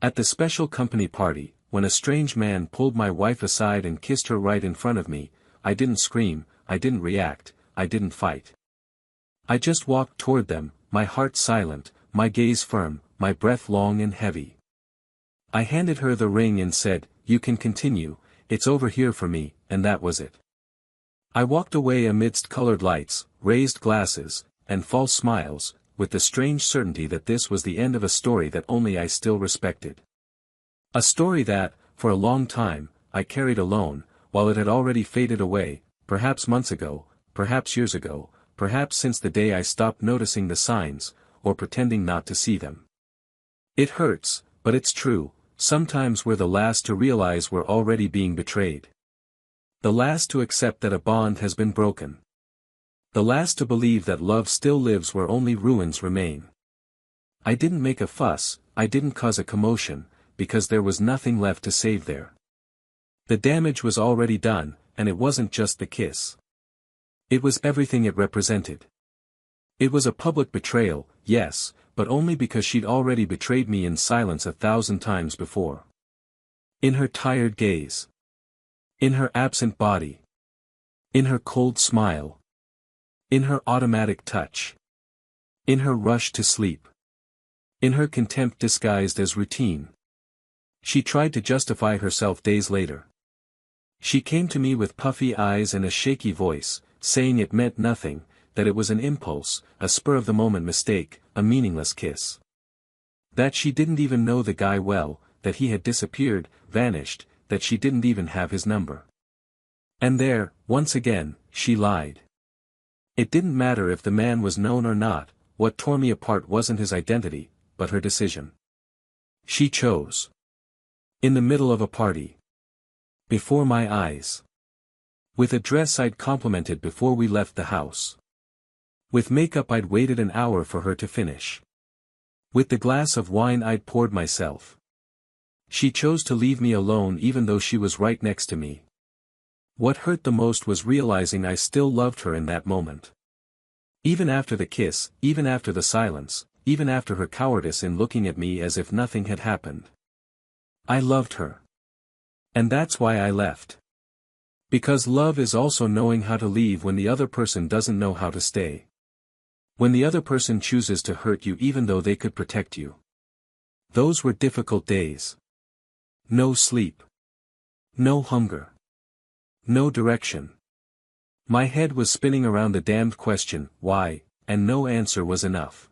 At the special company party, when a strange man pulled my wife aside and kissed her right in front of me, I didn't scream, I didn't react, I didn't fight. I just walked toward them, my heart silent, my gaze firm, my breath long and heavy. I handed her the ring and said, "You can continue, it's over here for me," and that was it. I walked away amidst colored lights, raised glasses, and false smiles, with the strange certainty that this was the end of a story that only I still respected. A story that, for a long time, I carried alone, while it had already faded away, perhaps months ago, perhaps years ago, perhaps since the day I stopped noticing the signs, or pretending not to see them. It hurts, but it's true, sometimes we're the last to realize we're already being betrayed. The last to accept that a bond has been broken. The last to believe that love still lives where only ruins remain. I didn't make a fuss, I didn't cause a commotion, because there was nothing left to save there. The damage was already done, and it wasn't just the kiss. It was everything it represented. It was a public betrayal, yes, but only because she'd already betrayed me in silence 1,000 times before. In her tired gaze. In her absent body. In her cold smile. In her automatic touch. In her rush to sleep. In her contempt disguised as routine. She tried to justify herself days later. She came to me with puffy eyes and a shaky voice, saying it meant nothing, that it was an impulse, a spur-of-the-moment mistake, a meaningless kiss. That she didn't even know the guy well, that he had disappeared, vanished, that she didn't even have his number. And there, once again, she lied. It didn't matter if the man was known or not, what tore me apart wasn't his identity, but her decision. She chose. In the middle of a party. Before my eyes. With a dress I'd complimented before we left the house. With makeup I'd waited an hour for her to finish. With the glass of wine I'd poured myself. She chose to leave me alone even though she was right next to me. What hurt the most was realizing I still loved her in that moment. Even after the kiss, even after the silence, even after her cowardice in looking at me as if nothing had happened. I loved her. And that's why I left. Because love is also knowing how to leave when the other person doesn't know how to stay. When the other person chooses to hurt you even though they could protect you. Those were difficult days. No sleep. No hunger. No direction. My head was spinning around the damned question, why, and no answer was enough.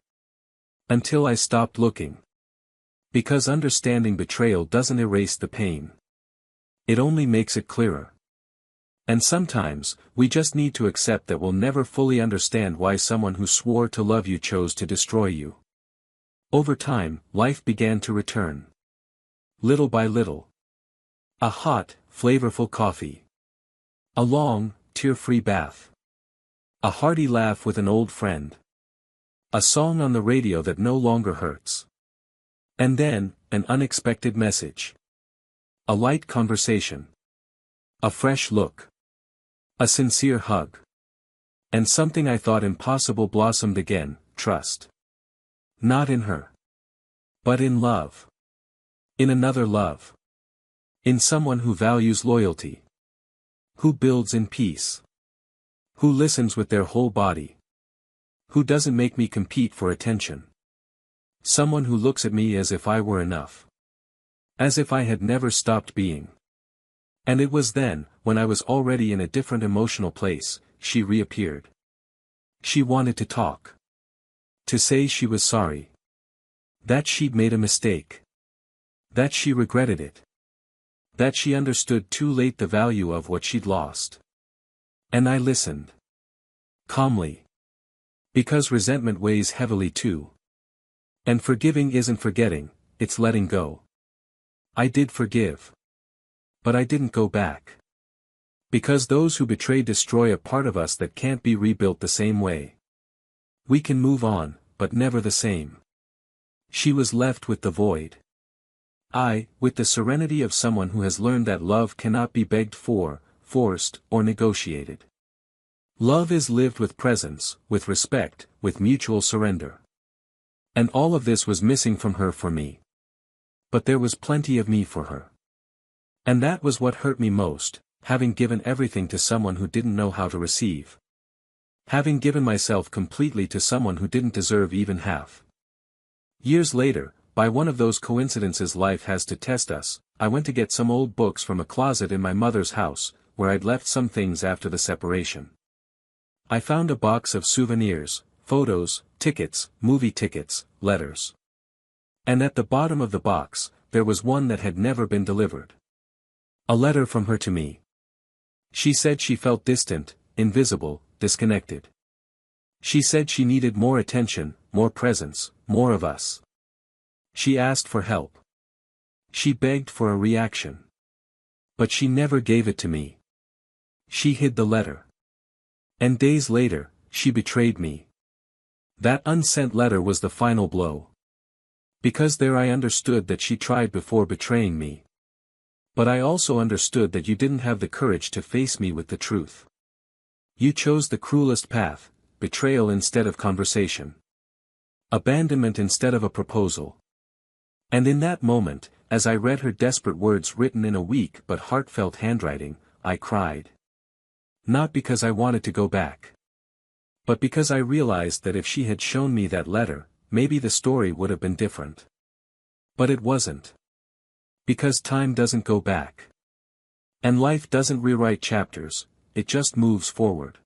Until I stopped looking. Because understanding betrayal doesn't erase the pain. It only makes it clearer. And sometimes, we just need to accept that we'll never fully understand why someone who swore to love you chose to destroy you. Over time, life began to return. Little by little. A hot, flavorful coffee. A long, tear-free bath. A hearty laugh with an old friend. A song on the radio that no longer hurts. And then, an unexpected message. A light conversation. A fresh look. A sincere hug. And something I thought impossible blossomed again, trust. Not in her. But in love. In another love. In someone who values loyalty. Who builds in peace. Who listens with their whole body. Who doesn't make me compete for attention. Someone who looks at me as if I were enough. As if I had never stopped being. And it was then, when I was already in a different emotional place, she reappeared. She wanted to talk. To say she was sorry. That she'd made a mistake. That she regretted it. That she understood too late the value of what she'd lost. And I listened. Calmly. Because resentment weighs heavily too. And forgiving isn't forgetting, it's letting go. I did forgive. But I didn't go back. Because those who betray destroy a part of us that can't be rebuilt the same way. We can move on, but never the same. She was left with the void. I, with the serenity of someone who has learned that love cannot be begged for, forced, or negotiated. Love is lived with presence, with respect, with mutual surrender. And all of this was missing from her for me. But there was plenty of me for her. And that was what hurt me most, having given everything to someone who didn't know how to receive. Having given myself completely to someone who didn't deserve even half. Years later, by one of those coincidences life has to test us, I went to get some old books from a closet in my mother's house, where I'd left some things after the separation. I found a box of souvenirs, photos, tickets, movie tickets, letters. And at the bottom of the box, there was one that had never been delivered. A letter from her to me. She said she felt distant, invisible, disconnected. She said she needed more attention, more presence, more of us. She asked for help. She begged for a reaction. But she never gave it to me. She hid the letter. And days later, she betrayed me. That unsent letter was the final blow. Because there I understood that she tried before betraying me. But I also understood that you didn't have the courage to face me with the truth. You chose the cruelest path, betrayal instead of conversation. Abandonment instead of a proposal. And in that moment, as I read her desperate words written in a weak but heartfelt handwriting, I cried. Not because I wanted to go back. But because I realized that if she had shown me that letter, maybe the story would have been different. But it wasn't. Because time doesn't go back. And life doesn't rewrite chapters, it just moves forward.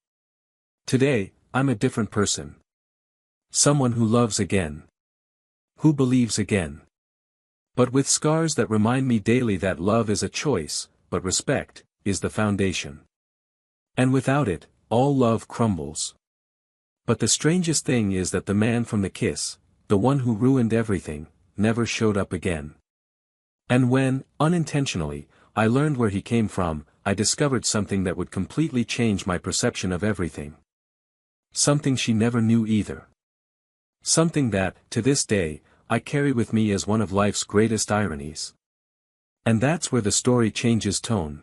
Today, I'm a different person. Someone who loves again. Who believes again. But with scars that remind me daily that love is a choice, but respect is the foundation. And without it, all love crumbles. But the strangest thing is that the man from the kiss, the one who ruined everything, never showed up again. And when, unintentionally, I learned where he came from, I discovered something that would completely change my perception of everything. Something she never knew either. Something that, to this day, I carry with me as one of life's greatest ironies. And that's where the story changes tone.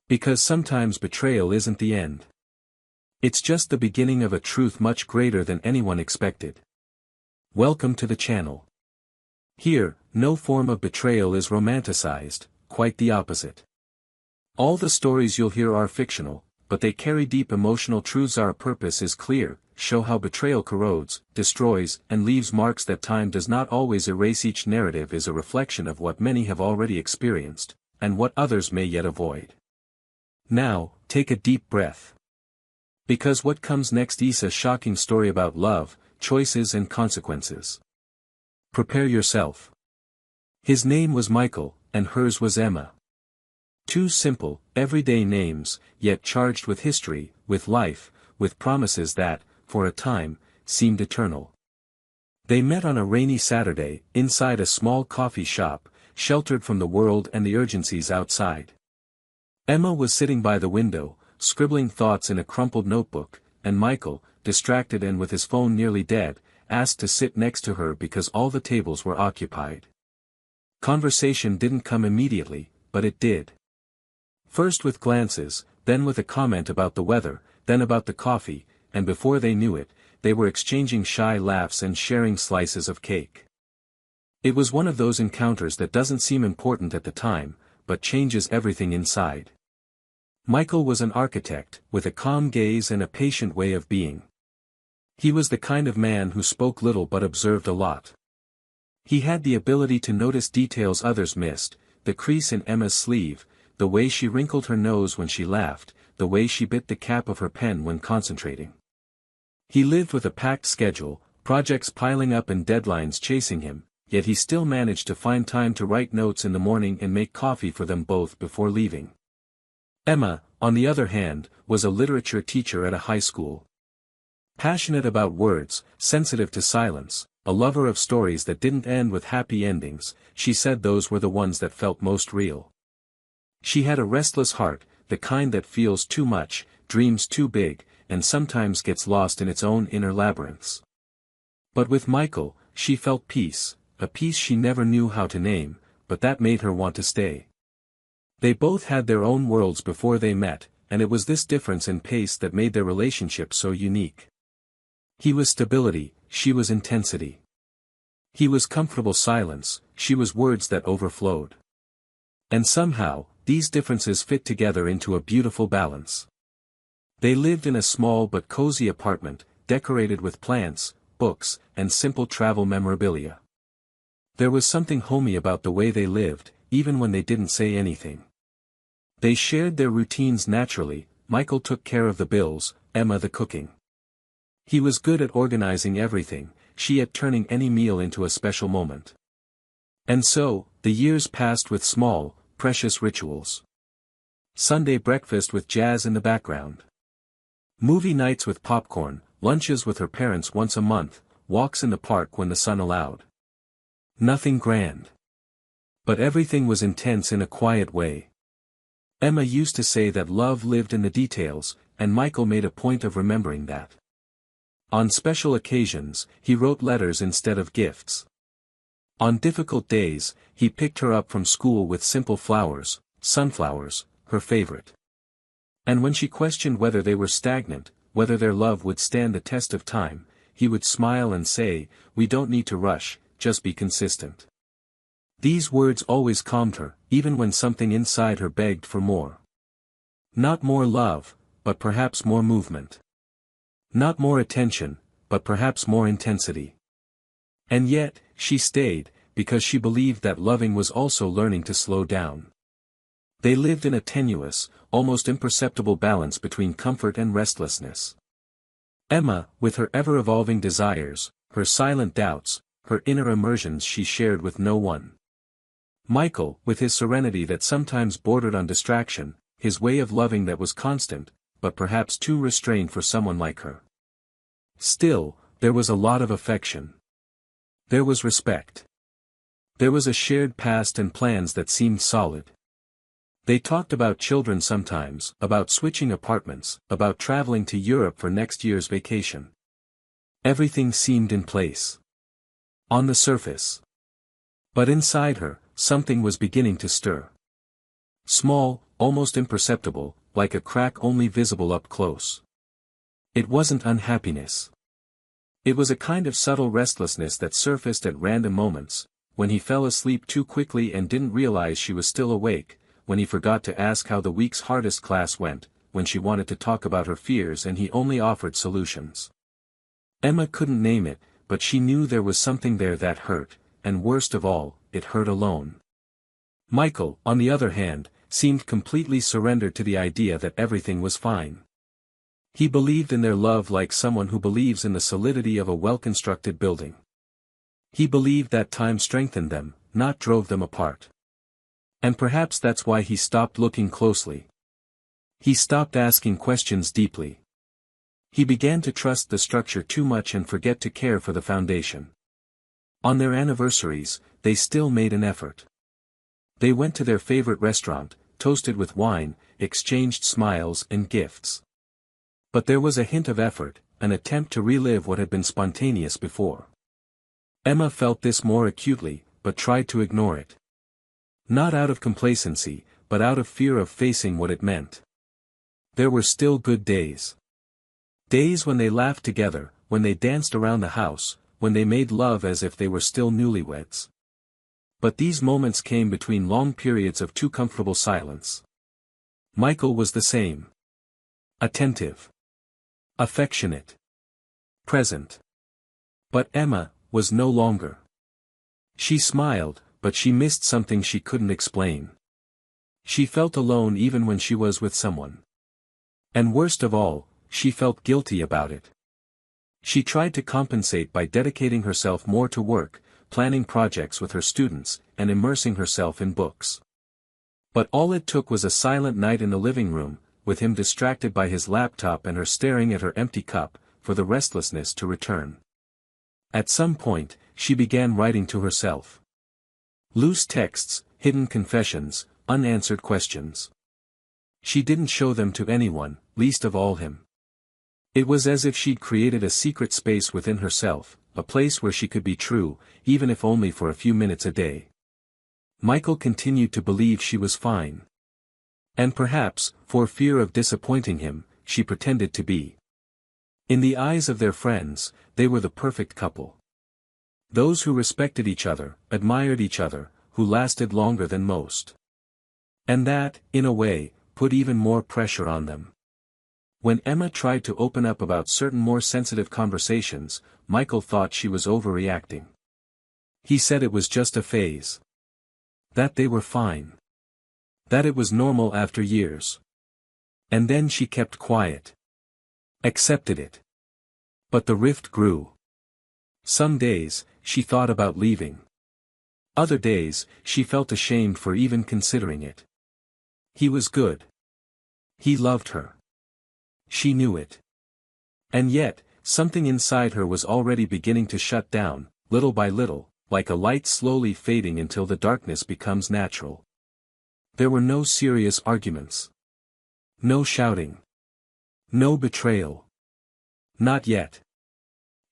Because sometimes betrayal isn't the end. It's just the beginning of a truth much greater than anyone expected. Welcome to the channel. Here, no form of betrayal is romanticized, quite the opposite. All the stories you'll hear are fictional, but they carry deep emotional truths. Our purpose is clear: show how betrayal corrodes, destroys, and leaves marks that time does not always erase. Each narrative is a reflection of what many have already experienced, and what others may yet avoid. Now, take a deep breath. Because what comes next is a shocking story about love, choices and consequences. Prepare yourself. His name was Michael, and hers was Emma. Two simple, everyday names, yet charged with history, with life, with promises that, for a time, seemed eternal. They met on a rainy Saturday, inside a small coffee shop, sheltered from the world and the urgencies outside. Emma was sitting by the window, scribbling thoughts in a crumpled notebook, and Michael, distracted and with his phone nearly dead, asked to sit next to her because all the tables were occupied. Conversation didn't come immediately, but it did. First with glances, then with a comment about the weather, then about the coffee, and before they knew it, they were exchanging shy laughs and sharing slices of cake. It was one of those encounters that doesn't seem important at the time, but changes everything inside. Michael was an architect, with a calm gaze and a patient way of being. He was the kind of man who spoke little but observed a lot. He had the ability to notice details others missed: the crease in Emma's sleeve, the way she wrinkled her nose when she laughed, the way she bit the cap of her pen when concentrating. He lived with a packed schedule, projects piling up and deadlines chasing him, yet he still managed to find time to write notes in the morning and make coffee for them both before leaving. Emma, on the other hand, was a literature teacher at a high school. Passionate about words, sensitive to silence, a lover of stories that didn't end with happy endings, she said those were the ones that felt most real. She had a restless heart, the kind that feels too much, dreams too big, and sometimes gets lost in its own inner labyrinths. But with Michael, she felt peace, a peace she never knew how to name, but that made her want to stay. They both had their own worlds before they met, and it was this difference in pace that made their relationship so unique. He was stability, she was intensity. He was comfortable silence, she was words that overflowed. And somehow, these differences fit together into a beautiful balance. They lived in a small but cozy apartment, decorated with plants, books, and simple travel memorabilia. There was something homey about the way they lived, even when they didn't say anything. They shared their routines naturally. Michael took care of the bills, Emma the cooking. He was good at organizing everything, she at turning any meal into a special moment. And so, the years passed with small, precious rituals. Sunday breakfast with jazz in the background. Movie nights with popcorn, lunches with her parents once a month, walks in the park when the sun allowed. Nothing grand. But everything was intense in a quiet way. Emma used to say that love lived in the details, and Michael made a point of remembering that. On special occasions, he wrote letters instead of gifts. On difficult days, he picked her up from school with simple flowers, sunflowers, her favorite. And when she questioned whether they were stagnant, whether their love would stand the test of time, he would smile and say, "We don't need to rush, just be consistent." These words always calmed her, even when something inside her begged for more. Not more love, but perhaps more movement. Not more attention, but perhaps more intensity. And yet, she stayed, because she believed that loving was also learning to slow down. They lived in a tenuous, almost imperceptible balance between comfort and restlessness. Emma, with her ever-evolving desires, her silent doubts, her inner immersions she shared with no one. Michael, with his serenity that sometimes bordered on distraction, his way of loving that was constant, but perhaps too restrained for someone like her. Still, there was a lot of affection. There was respect. There was a shared past and plans that seemed solid. They talked about children sometimes, about switching apartments, about traveling to Europe for next year's vacation. Everything seemed in place. On the surface. But inside her, something was beginning to stir. Small, almost imperceptible, like a crack only visible up close. It wasn't unhappiness. It was a kind of subtle restlessness that surfaced at random moments, when he fell asleep too quickly and didn't realize she was still awake, when he forgot to ask how the week's hardest class went, when she wanted to talk about her fears and he only offered solutions. Emma couldn't name it, but she knew there was something there that hurt, and worst of all, it hurt alone. Michael, on the other hand, seemed completely surrendered to the idea that everything was fine. He believed in their love like someone who believes in the solidity of a well-constructed building. He believed that time strengthened them, not drove them apart. And perhaps that's why he stopped looking closely. He stopped asking questions deeply. He began to trust the structure too much and forget to care for the foundation. On their anniversaries, they still made an effort. They went to their favorite restaurant, toasted with wine, exchanged smiles and gifts. But there was a hint of effort, an attempt to relive what had been spontaneous before. Emma felt this more acutely, but tried to ignore it. Not out of complacency, but out of fear of facing what it meant. There were still good days. Days when they laughed together, when they danced around the house, when they made love as if they were still newlyweds. But these moments came between long periods of too comfortable silence. Michael was the same. Attentive. Affectionate. Present. But Emma was no longer. She smiled, but she missed something she couldn't explain. She felt alone even when she was with someone. And worst of all, she felt guilty about it. She tried to compensate by dedicating herself more to work, planning projects with her students, and immersing herself in books. But all it took was a silent night in the living room, with him distracted by his laptop and her staring at her empty cup, for the restlessness to return. At some point, she began writing to herself. Loose texts, hidden confessions, unanswered questions. She didn't show them to anyone, least of all him. It was as if she'd created a secret space within herself, a place where she could be true, even if only for a few minutes a day. Michael continued to believe she was fine. And perhaps, for fear of disappointing him, she pretended to be. In the eyes of their friends, they were the perfect couple. Those who respected each other, admired each other, who lasted longer than most. And that, in a way, put even more pressure on them. When Emma tried to open up about certain more sensitive conversations, Michael thought she was overreacting. He said it was just a phase. That they were fine. That it was normal after years. And then she kept quiet. Accepted it. But the rift grew. Some days, she thought about leaving. Other days, she felt ashamed for even considering it. He was good. He loved her. She knew it. And yet, something inside her was already beginning to shut down, little by little, like a light slowly fading until the darkness becomes natural. There were no serious arguments. No shouting. No betrayal. Not yet.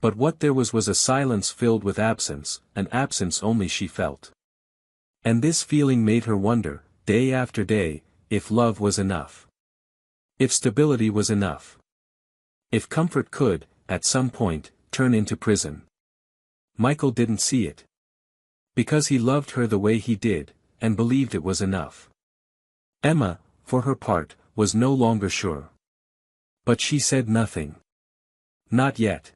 But what there was a silence filled with absence, an absence only she felt. And this feeling made her wonder, day after day, if love was enough. If stability was enough. If comfort could, at some point, turn into prison. Michael didn't see it. Because he loved her the way he did, and believed it was enough. Emma, for her part, was no longer sure. But she said nothing. Not yet.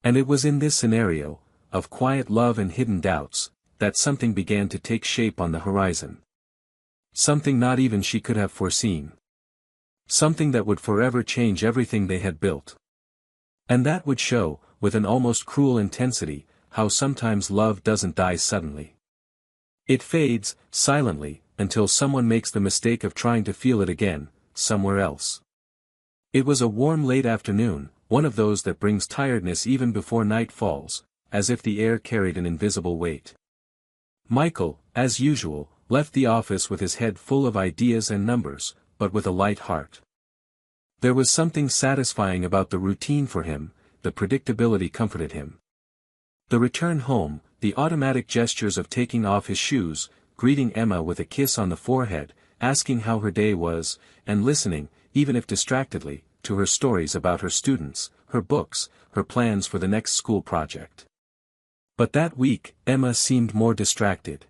And it was in this scenario, of quiet love and hidden doubts, that something began to take shape on the horizon. Something not even she could have foreseen. Something that would forever change everything they had built. And that would show, with an almost cruel intensity, how sometimes love doesn't die suddenly. It fades, silently, until someone makes the mistake of trying to feel it again, somewhere else. It was a warm late afternoon, one of those that brings tiredness even before night falls, as if the air carried an invisible weight. Michael, as usual, left the office with his head full of ideas and numbers, but with a light heart. There was something satisfying about the routine for him, the predictability comforted him. The return home, the automatic gestures of taking off his shoes, greeting Emma with a kiss on the forehead, asking how her day was, and listening, even if distractedly, to her stories about her students, her books, her plans for the next school project. But that week, Emma seemed more distracted.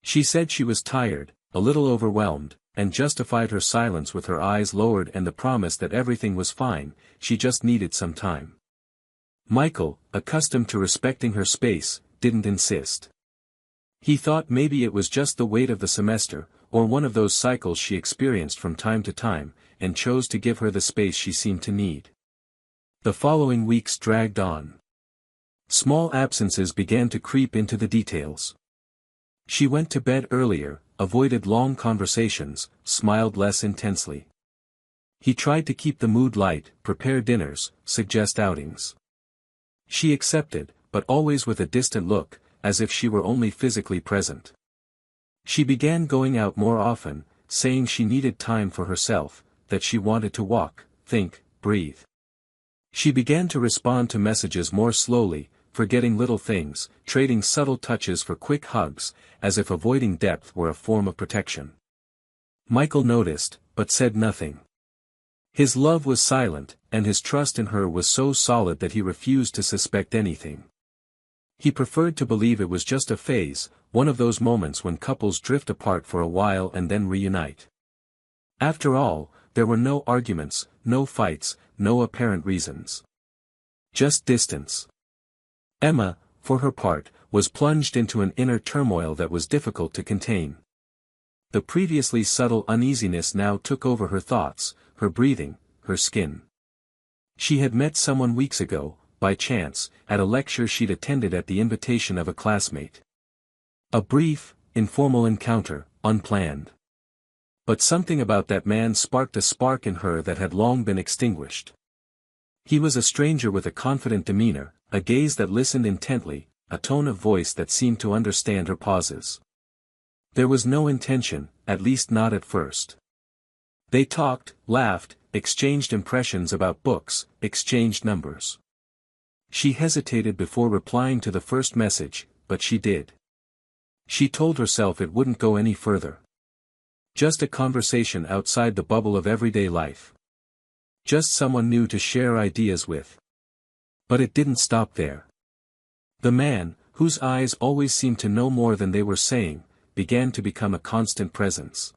She said she was tired, a little overwhelmed, and justified her silence with her eyes lowered and the promise that everything was fine, she just needed some time. Michael, accustomed to respecting her space, didn't insist. He thought maybe it was just the weight of the semester, or one of those cycles she experienced from time to time, and chose to give her the space she seemed to need. The following weeks dragged on. Small absences began to creep into the details. She went to bed earlier, avoided long conversations, smiled less intensely. He tried to keep the mood light, prepare dinners, suggest outings. She accepted, but always with a distant look, as if she were only physically present. She began going out more often, saying she needed time for herself, that she wanted to walk, think, breathe. She began to respond to messages more slowly, forgetting little things, trading subtle touches for quick hugs, as if avoiding depth were a form of protection. Michael noticed, but said nothing. His love was silent, and his trust in her was so solid that he refused to suspect anything. He preferred to believe it was just a phase, one of those moments when couples drift apart for a while and then reunite. After all, there were no arguments, no fights, no apparent reasons. Just distance. Emma, for her part, was plunged into an inner turmoil that was difficult to contain. The previously subtle uneasiness now took over her thoughts, her breathing, her skin. She had met someone weeks ago, by chance, at a lecture she'd attended at the invitation of a classmate. A brief, informal encounter, unplanned. But something about that man sparked a spark in her that had long been extinguished. He was a stranger with a confident demeanor, a gaze that listened intently, a tone of voice that seemed to understand her pauses. There was no intention, at least not at first. They talked, laughed, exchanged impressions about books, exchanged numbers. She hesitated before replying to the first message, but she did. She told herself it wouldn't go any further. Just a conversation outside the bubble of everyday life. Just someone new to share ideas with. But it didn't stop there. The man, whose eyes always seemed to know more than they were saying, began to become a constant presence.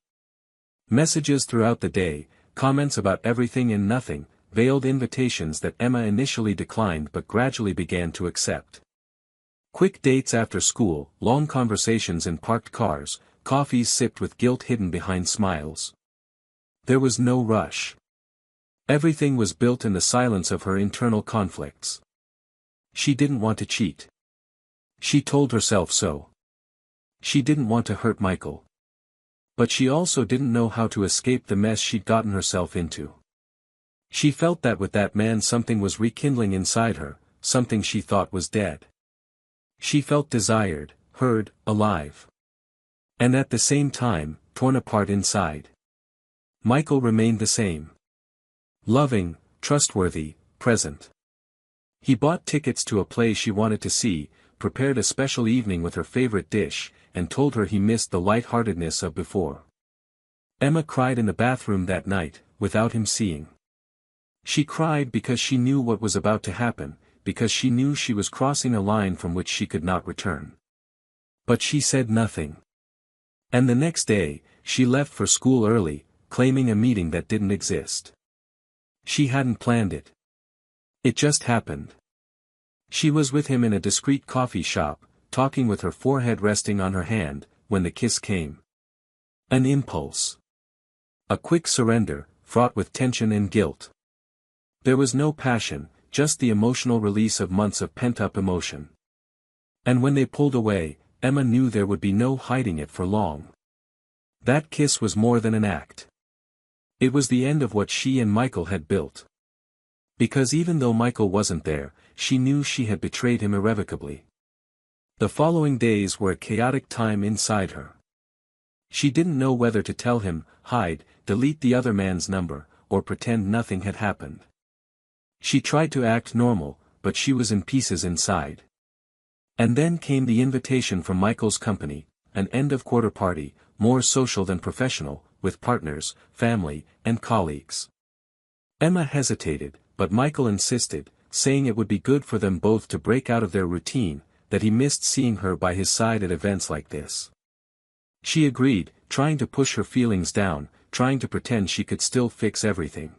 Messages throughout the day, comments about everything and nothing, veiled invitations that Emma initially declined but gradually began to accept. Quick dates after school, long conversations in parked cars, coffees sipped with guilt hidden behind smiles. There was no rush. Everything was built in the silence of her internal conflicts. She didn't want to cheat. She told herself so. She didn't want to hurt Michael. But she also didn't know how to escape the mess she'd gotten herself into. She felt that with that man something was rekindling inside her, something she thought was dead. She felt desired, heard, alive. And at the same time, torn apart inside. Michael remained the same. Loving, trustworthy, present. He bought tickets to a play she wanted to see, prepared a special evening with her favorite dish, and told her he missed the light-heartedness of before. Emma cried in the bathroom that night, without him seeing. She cried because she knew what was about to happen, because she knew she was crossing a line from which she could not return. But she said nothing. And the next day, she left for school early, claiming a meeting that didn't exist. She hadn't planned it. It just happened. She was with him in a discreet coffee shop, talking with her forehead resting on her hand, when the kiss came. An impulse. A quick surrender, fraught with tension and guilt. There was no passion, just the emotional release of months of pent-up emotion. And when they pulled away, Emma knew there would be no hiding it for long. That kiss was more than an act. It was the end of what she and Michael had built. Because even though Michael wasn't there, she knew she had betrayed him irrevocably. The following days were a chaotic time inside her. She didn't know whether to tell him, hide, delete the other man's number, or pretend nothing had happened. She tried to act normal, but she was in pieces inside. And then came the invitation from Michael's company, an end-of-quarter party, more social than professional, with partners, family, and colleagues. Emma hesitated, but Michael insisted, saying it would be good for them both to break out of their routine, that he missed seeing her by his side at events like this. She agreed, trying to push her feelings down, trying to pretend she could still fix everything.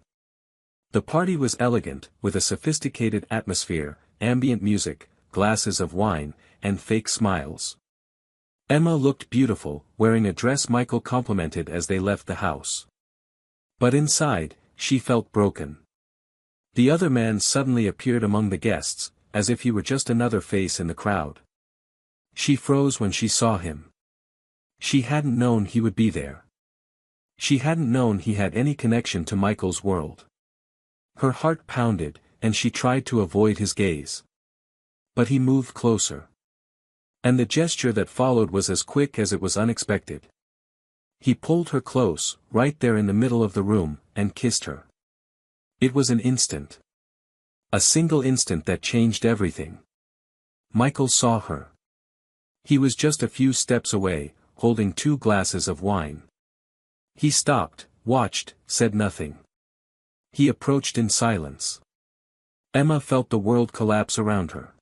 The party was elegant, with a sophisticated atmosphere, ambient music, glasses of wine, and fake smiles. Emma looked beautiful, wearing a dress Michael complimented as they left the house. But inside, she felt broken. The other man suddenly appeared among the guests, as if he were just another face in the crowd. She froze when she saw him. She hadn't known he would be there. She hadn't known he had any connection to Michael's world. Her heart pounded, and she tried to avoid his gaze. But he moved closer. And the gesture that followed was as quick as it was unexpected. He pulled her close, right there in the middle of the room, and kissed her. It was an instant. A single instant that changed everything. Michael saw her. He was just a few steps away, holding 2 glasses of wine. He stopped, watched, said nothing. He approached in silence. Emma felt the world collapse around her.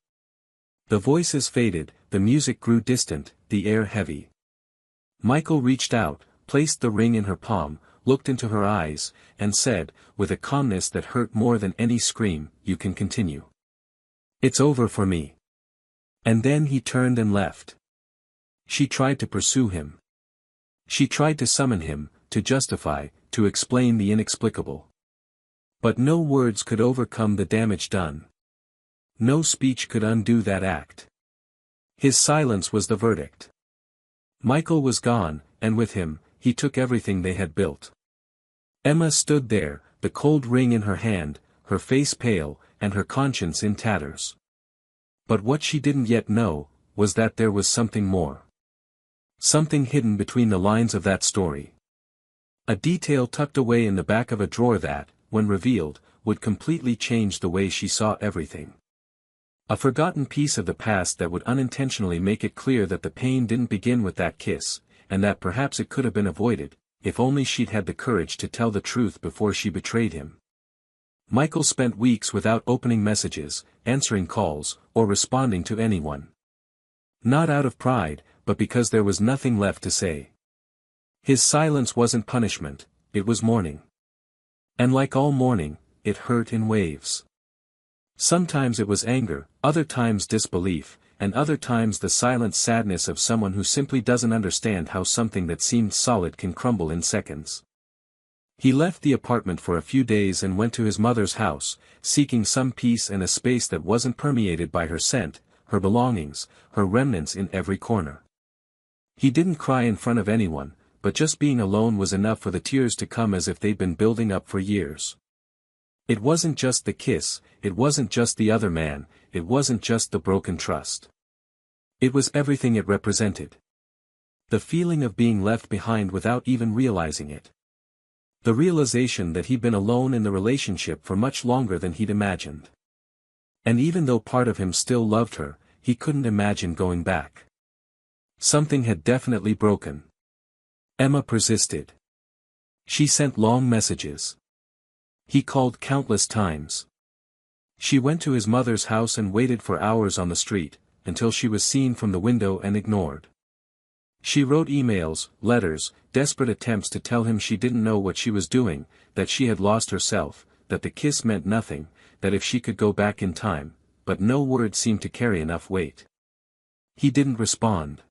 The voices faded, the music grew distant, the air heavy. Michael reached out, placed the ring in her palm, looked into her eyes, and said, with a calmness that hurt more than any scream, "You can continue. It's over for me." And then he turned and left. She tried to pursue him. She tried to summon him, to justify, to explain the inexplicable. But no words could overcome the damage done. No speech could undo that act. His silence was the verdict. Michael was gone, and with him, he took everything they had built. Emma stood there, the cold ring in her hand, her face pale, and her conscience in tatters. But what she didn't yet know, was that there was something more. Something hidden between the lines of that story. A detail tucked away in the back of a drawer that, when revealed, would completely change the way she saw everything. A forgotten piece of the past that would unintentionally make it clear that the pain didn't begin with that kiss, and that perhaps it could have been avoided, if only she'd had the courage to tell the truth before she betrayed him. Michael spent weeks without opening messages, answering calls, or responding to anyone. Not out of pride, but because there was nothing left to say. His silence wasn't punishment, it was mourning. And like all mourning, it hurt in waves. Sometimes it was anger, other times disbelief, and other times the silent sadness of someone who simply doesn't understand how something that seemed solid can crumble in seconds. He left the apartment for a few days and went to his mother's house, seeking some peace and a space that wasn't permeated by her scent, her belongings, her remnants in every corner. He didn't cry in front of anyone, but just being alone was enough for the tears to come as if they'd been building up for years. It wasn't just the kiss, it wasn't just the other man, it wasn't just the broken trust. It was everything it represented. The feeling of being left behind without even realizing it. The realization that he'd been alone in the relationship for much longer than he'd imagined. And even though part of him still loved her, he couldn't imagine going back. Something had definitely broken. Emma persisted. She sent long messages. He called countless times. She went to his mother's house and waited for hours on the street, until she was seen from the window and ignored. She wrote emails, letters, desperate attempts to tell him she didn't know what she was doing, that she had lost herself, that the kiss meant nothing, that if she could go back in time, but no word seemed to carry enough weight. He didn't respond.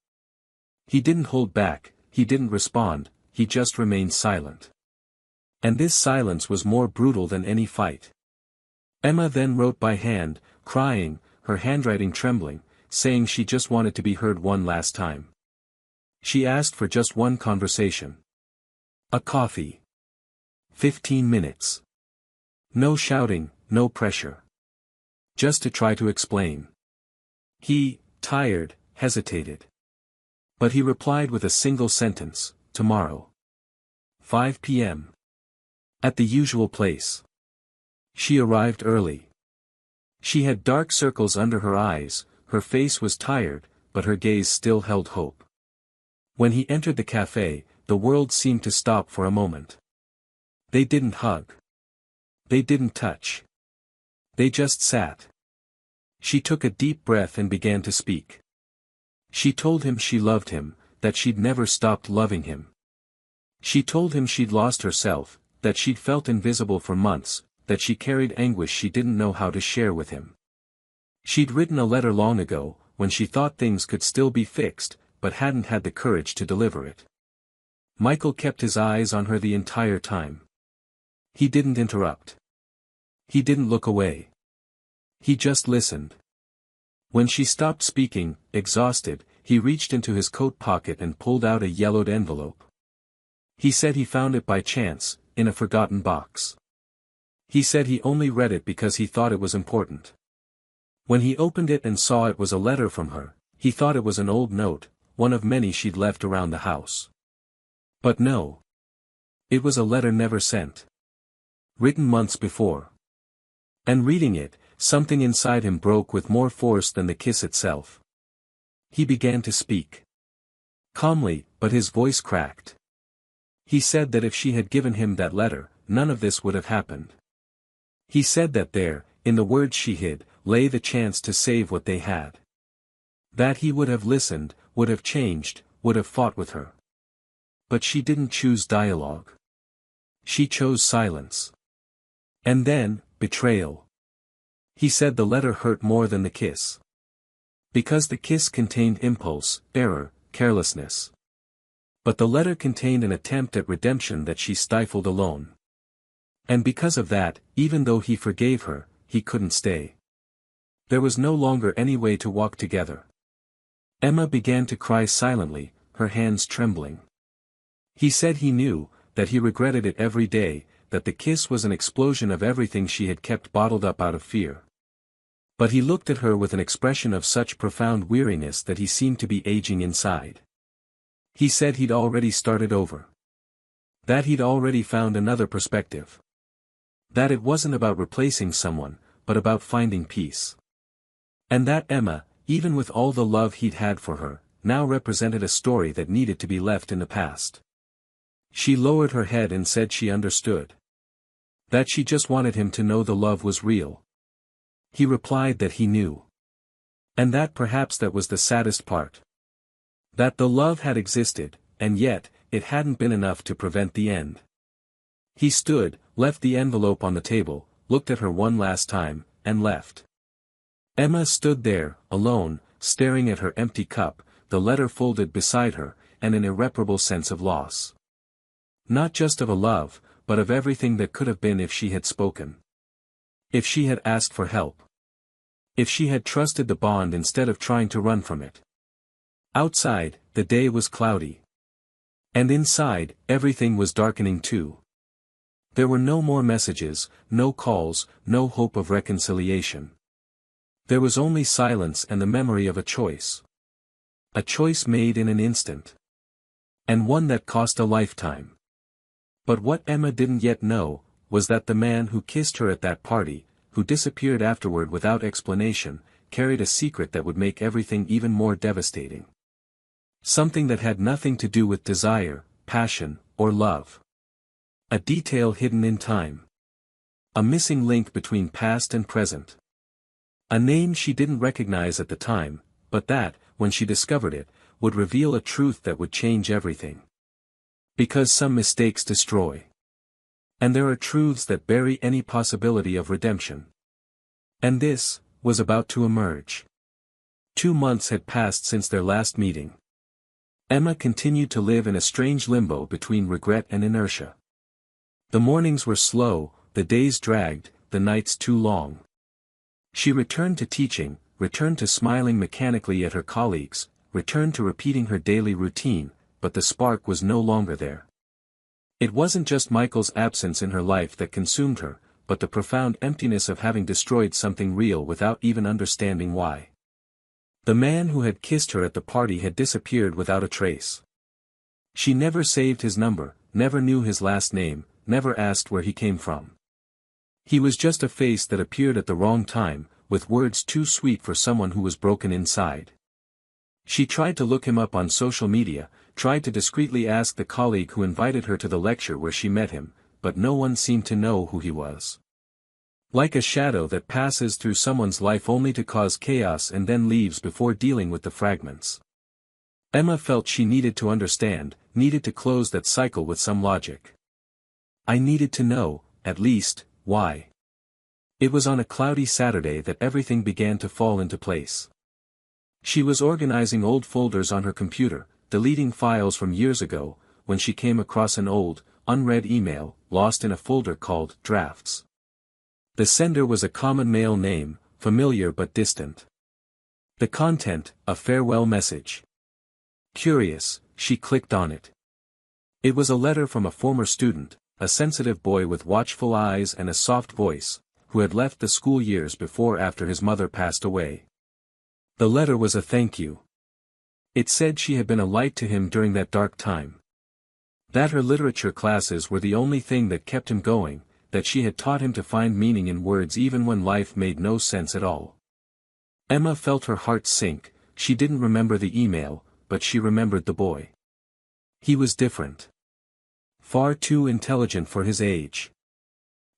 He didn't hold back, he didn't respond, he just remained silent. And this silence was more brutal than any fight. Emma then wrote by hand, crying, her handwriting trembling, saying she just wanted to be heard one last time. She asked for just one conversation. A coffee. 15 minutes. No shouting, no pressure. Just to try to explain. He, tired, hesitated. But he replied with a single sentence, tomorrow. 5 p.m. At the usual place. She arrived early. She had dark circles under her eyes, her face was tired, but her gaze still held hope. When he entered the cafe, the world seemed to stop for a moment. They didn't hug. They didn't touch. They just sat. She took a deep breath and began to speak. She told him she loved him, that she'd never stopped loving him. She told him she'd lost herself, that she'd felt invisible for months, that she carried anguish she didn't know how to share with him. She'd written a letter long ago, when she thought things could still be fixed, but hadn't had the courage to deliver it. Michael kept his eyes on her the entire time. He didn't interrupt. He didn't look away. He just listened. When she stopped speaking, exhausted, he reached into his coat pocket and pulled out a yellowed envelope. He said he found it by chance, in a forgotten box. He said he only read it because he thought it was important. When he opened it and saw it was a letter from her, he thought it was an old note, one of many she'd left around the house. But no. It was a letter never sent. Written months before. And reading it, something inside him broke with more force than the kiss itself. He began to speak. Calmly, but his voice cracked. He said that if she had given him that letter, none of this would have happened. He said that there, in the words she hid, lay the chance to save what they had. That he would have listened, would have changed, would have fought with her. But she didn't choose dialogue. She chose silence. And then, betrayal. He said the letter hurt more than the kiss. Because the kiss contained impulse, error, carelessness. But the letter contained an attempt at redemption that she stifled alone. And because of that, even though he forgave her, he couldn't stay. There was no longer any way to walk together. Emma began to cry silently, her hands trembling. He said he knew, that he regretted it every day, that the kiss was an explosion of everything she had kept bottled up out of fear. But he looked at her with an expression of such profound weariness that he seemed to be aging inside. He said he'd already started over. That he'd already found another perspective. That it wasn't about replacing someone, but about finding peace. And that Emma, even with all the love he'd had for her, now represented a story that needed to be left in the past. She lowered her head and said she understood. That she just wanted him to know the love was real. He replied that he knew. And that perhaps that was the saddest part. That the love had existed, and yet, it hadn't been enough to prevent the end. He stood, left the envelope on the table, looked at her one last time, and left. Emma stood there, alone, staring at her empty cup, the letter folded beside her, and an irreparable sense of loss. Not just of a love, but of everything that could have been if she had spoken. If she had asked for help. If she had trusted the bond instead of trying to run from it. Outside, the day was cloudy. And inside, everything was darkening too. There were no more messages, no calls, no hope of reconciliation. There was only silence and the memory of a choice. A choice made in an instant. And one that cost a lifetime. But what Emma didn't yet know, was that the man who kissed her at that party, who disappeared afterward without explanation, carried a secret that would make everything even more devastating. Something that had nothing to do with desire, passion, or love. A detail hidden in time. A missing link between past and present. A name she didn't recognize at the time, but that, when she discovered it, would reveal a truth that would change everything. Because some mistakes destroy. And there are truths that bury any possibility of redemption. And this, was about to emerge. 2 months had passed since their last meeting. Emma continued to live in a strange limbo between regret and inertia. The mornings were slow, the days dragged, the nights too long. She returned to teaching, returned to smiling mechanically at her colleagues, returned to repeating her daily routine, but the spark was no longer there. It wasn't just Michael's absence in her life that consumed her, but the profound emptiness of having destroyed something real without even understanding why. The man who had kissed her at the party had disappeared without a trace. She never saved his number, never knew his last name, never asked where he came from. He was just a face that appeared at the wrong time, with words too sweet for someone who was broken inside. She tried to look him up on social media, tried to discreetly ask the colleague who invited her to the lecture where she met him, but no one seemed to know who he was. Like a shadow that passes through someone's life only to cause chaos and then leaves before dealing with the fragments. Emma felt she needed to understand, needed to close that cycle with some logic. I needed to know, at least, why. It was on a cloudy Saturday that everything began to fall into place. She was organizing old folders on her computer, deleting files from years ago, when she came across an old, unread email, lost in a folder called Drafts. The sender was a common male name, familiar but distant. The content, a farewell message. Curious, she clicked on it. It was a letter from a former student, a sensitive boy with watchful eyes and a soft voice, who had left the school years before after his mother passed away. The letter was a thank you. It said she had been a light to him during that dark time. That her literature classes were the only thing that kept him going, that she had taught him to find meaning in words even when life made no sense at all. Emma felt her heart sink. She didn't remember the email, but she remembered the boy. He was different. Far too intelligent for his age.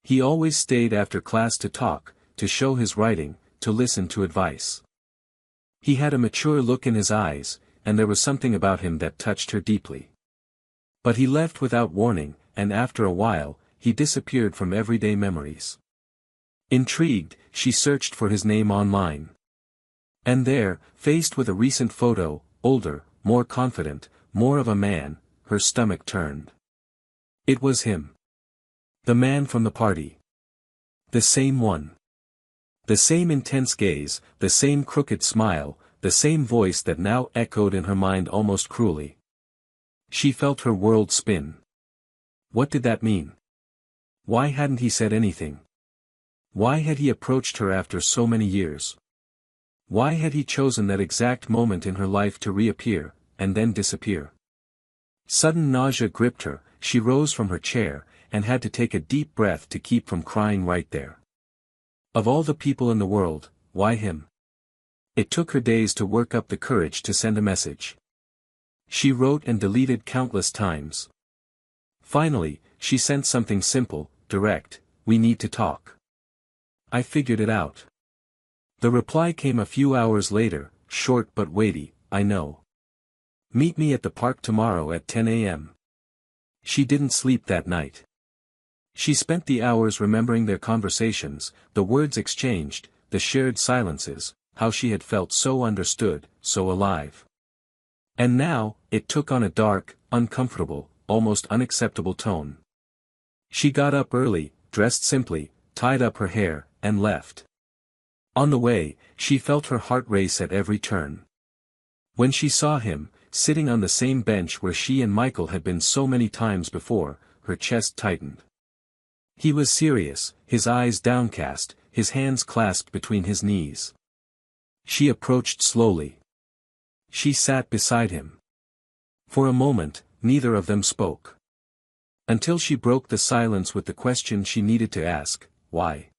He always stayed after class to talk, to show his writing, to listen to advice. He had a mature look in his eyes, and there was something about him that touched her deeply. But he left without warning, and after a while, he disappeared from everyday memories. Intrigued, she searched for his name online. And there, faced with a recent photo, older, more confident, more of a man, her stomach turned. It was him. The man from the party. The same one. The same intense gaze, the same crooked smile, the same voice that now echoed in her mind almost cruelly. She felt her world spin. What did that mean? Why hadn't he said anything? Why had he approached her after so many years? Why had he chosen that exact moment in her life to reappear, and then disappear? Sudden nausea gripped her, she rose from her chair, and had to take a deep breath to keep from crying right there. Of all the people in the world, why him? It took her days to work up the courage to send a message. She wrote and deleted countless times. Finally, she sent something simple, direct, we need to talk. I figured it out. The reply came a few hours later, short but weighty, I know. Meet me at the park tomorrow at 10 a.m. She didn't sleep that night. She spent the hours remembering their conversations, the words exchanged, the shared silences, how she had felt so understood, so alive. And now, it took on a dark, uncomfortable, almost unacceptable tone. She got up early, dressed simply, tied up her hair, and left. On the way, she felt her heart race at every turn. When she saw him, sitting on the same bench where she and Michael had been so many times before, her chest tightened. He was serious, his eyes downcast, his hands clasped between his knees. She approached slowly. She sat beside him. For a moment, neither of them spoke. Until she broke the silence with the question she needed to ask, why?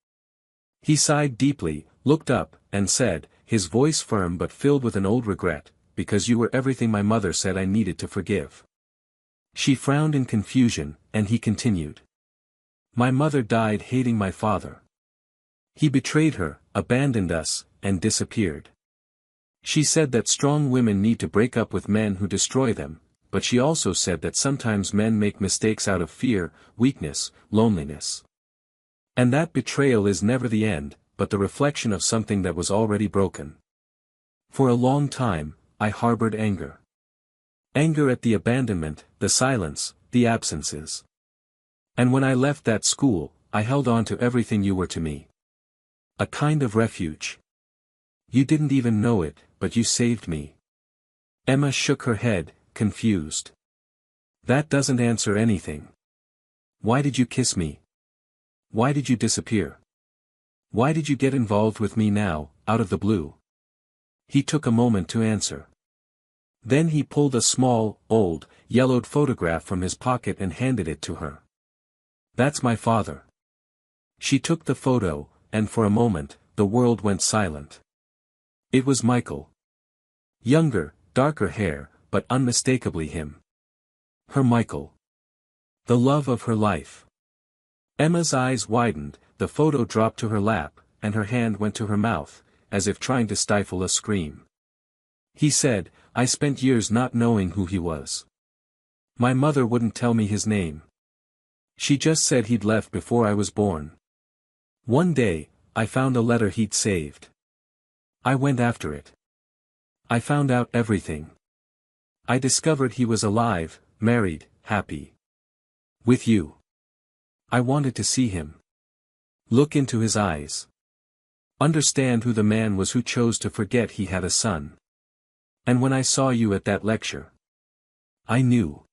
He sighed deeply, looked up, and said, his voice firm but filled with an old regret, because you were everything my mother said I needed to forgive. She frowned in confusion, and he continued. My mother died hating my father. He betrayed her, abandoned us, and disappeared. She said that strong women need to break up with men who destroy them, but she also said that sometimes men make mistakes out of fear, weakness, loneliness. And that betrayal is never the end, but the reflection of something that was already broken. For a long time, I harbored anger. Anger at the abandonment, the silence, the absences. And when I left that school, I held on to everything you were to me. A kind of refuge. You didn't even know it, but you saved me. Emma shook her head, confused. That doesn't answer anything. Why did you kiss me? Why did you disappear? Why did you get involved with me now, out of the blue? He took a moment to answer. Then he pulled a small, old, yellowed photograph from his pocket and handed it to her. That's my father. She took the photo, and for a moment, the world went silent. It was Michael. Younger, darker hair, but unmistakably him. Her Michael. The love of her life. Emma's eyes widened, the photo dropped to her lap, and her hand went to her mouth, as if trying to stifle a scream. He said, I spent years not knowing who he was. My mother wouldn't tell me his name. She just said he'd left before I was born. One day, I found a letter he'd saved. I went after it. I found out everything. I discovered he was alive, married, happy. With you. I wanted to see him. Look into his eyes. Understand who the man was who chose to forget he had a son. And when I saw you at that lecture, I knew.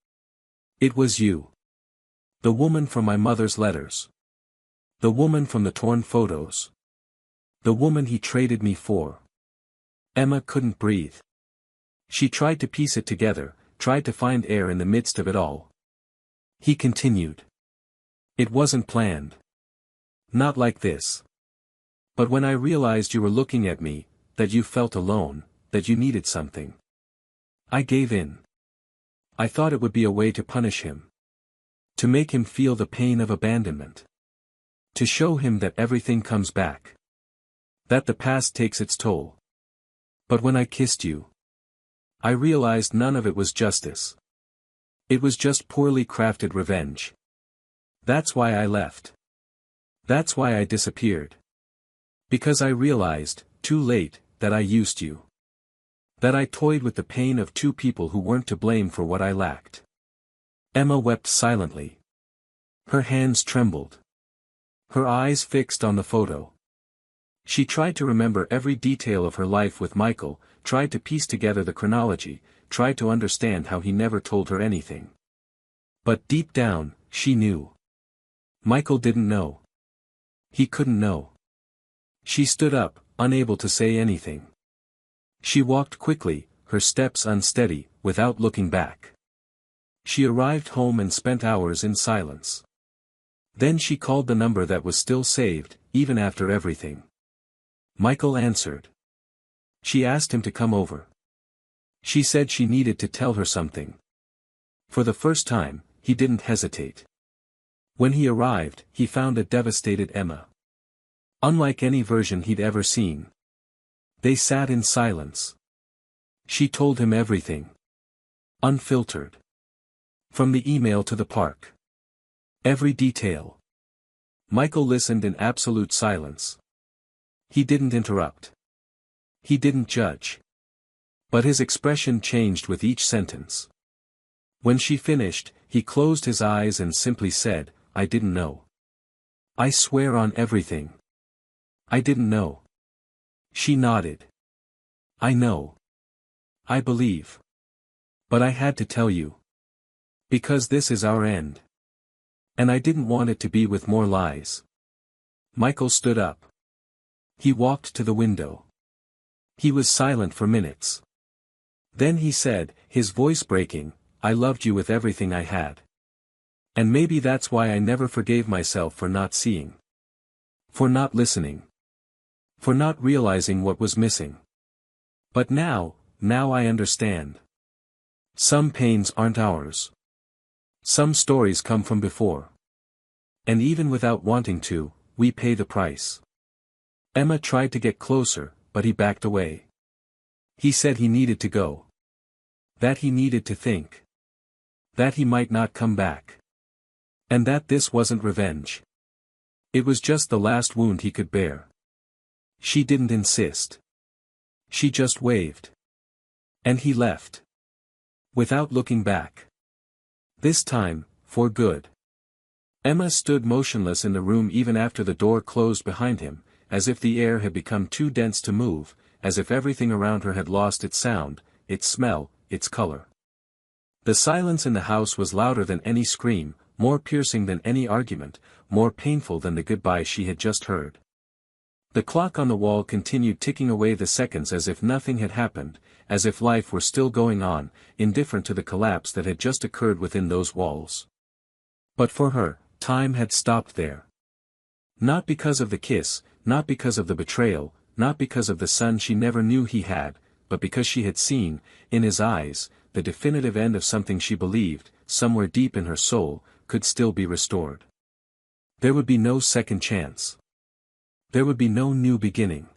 It was you. The woman from my mother's letters. The woman from the torn photos. The woman he traded me for. Emma couldn't breathe. She tried to piece it together, tried to find air in the midst of it all. He continued. It wasn't planned. Not like this. But when I realized you were looking at me, that you felt alone, that you needed something, I gave in. I thought it would be a way to punish him. To make him feel the pain of abandonment. To show him that everything comes back. That the past takes its toll. But when I kissed you, I realized none of it was justice. It was just poorly crafted revenge. That's why I left. That's why I disappeared. Because I realized, too late, that I used you. That I toyed with the pain of two people who weren't to blame for what I lacked. Emma wept silently. Her hands trembled. Her eyes fixed on the photo. She tried to remember every detail of her life with Michael, tried to piece together the chronology, tried to understand how he never told her anything. But deep down, she knew. Michael didn't know. He couldn't know. She stood up, unable to say anything. She walked quickly, her steps unsteady, without looking back. She arrived home and spent hours in silence. Then she called the number that was still saved, even after everything. Michael answered. She asked him to come over. She said she needed to tell her something. For the first time, he didn't hesitate. When he arrived, he found a devastated Emma. Unlike any version he'd ever seen. They sat in silence. She told him everything. Unfiltered. From the email to the park. Every detail. Michael listened in absolute silence. He didn't interrupt. He didn't judge. But his expression changed with each sentence. When she finished, he closed his eyes and simply said, "I didn't know. I swear on everything. I didn't know." She nodded. "I know. I believe. But I had to tell you. Because this is our end. And I didn't want it to be with more lies." Michael stood up. He walked to the window. He was silent for minutes. Then he said, his voice breaking, "I loved you with everything I had. And maybe that's why I never forgave myself for not seeing. For not listening. For not realizing what was missing. But now I understand. Some pains aren't ours. Some stories come from before. And even without wanting to, we pay the price." Emma tried to get closer, but he backed away. He said he needed to go. That he needed to think. That he might not come back. And that this wasn't revenge. It was just the last wound he could bear. She didn't insist. She just waved. And he left. Without looking back. This time, for good. Emma stood motionless in the room even after the door closed behind him, as if the air had become too dense to move, as if everything around her had lost its sound, its smell, its color. The silence in the house was louder than any scream, more piercing than any argument, more painful than the goodbye she had just heard. The clock on the wall continued ticking away the seconds as if nothing had happened, as if life were still going on, indifferent to the collapse that had just occurred within those walls. But for her, time had stopped there. Not because of the kiss, not because of the betrayal, not because of the son she never knew he had, but because she had seen, in his eyes, the definitive end of something she believed, somewhere deep in her soul, could still be restored. There would be no second chance. There would be no new beginning.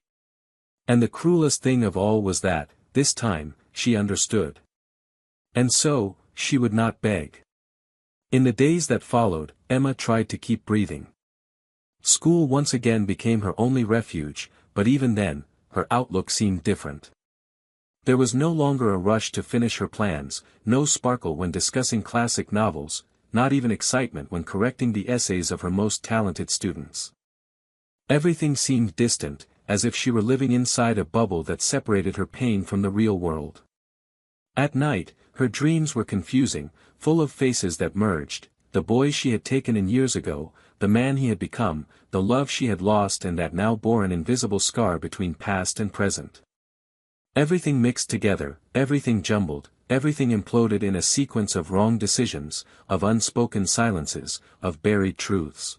And the cruelest thing of all was that, this time, she understood. And so, she would not beg. In the days that followed, Emma tried to keep breathing. School once again became her only refuge, but even then, her outlook seemed different. There was no longer a rush to finish her plans, no sparkle when discussing classic novels, not even excitement when correcting the essays of her most talented students. Everything seemed distant, as if she were living inside a bubble that separated her pain from the real world. At night, her dreams were confusing, full of faces that merged, the boy she had taken in years ago, the man he had become, the love she had lost and that now bore an invisible scar between past and present. Everything mixed together, everything jumbled, everything imploded in a sequence of wrong decisions, of unspoken silences, of buried truths.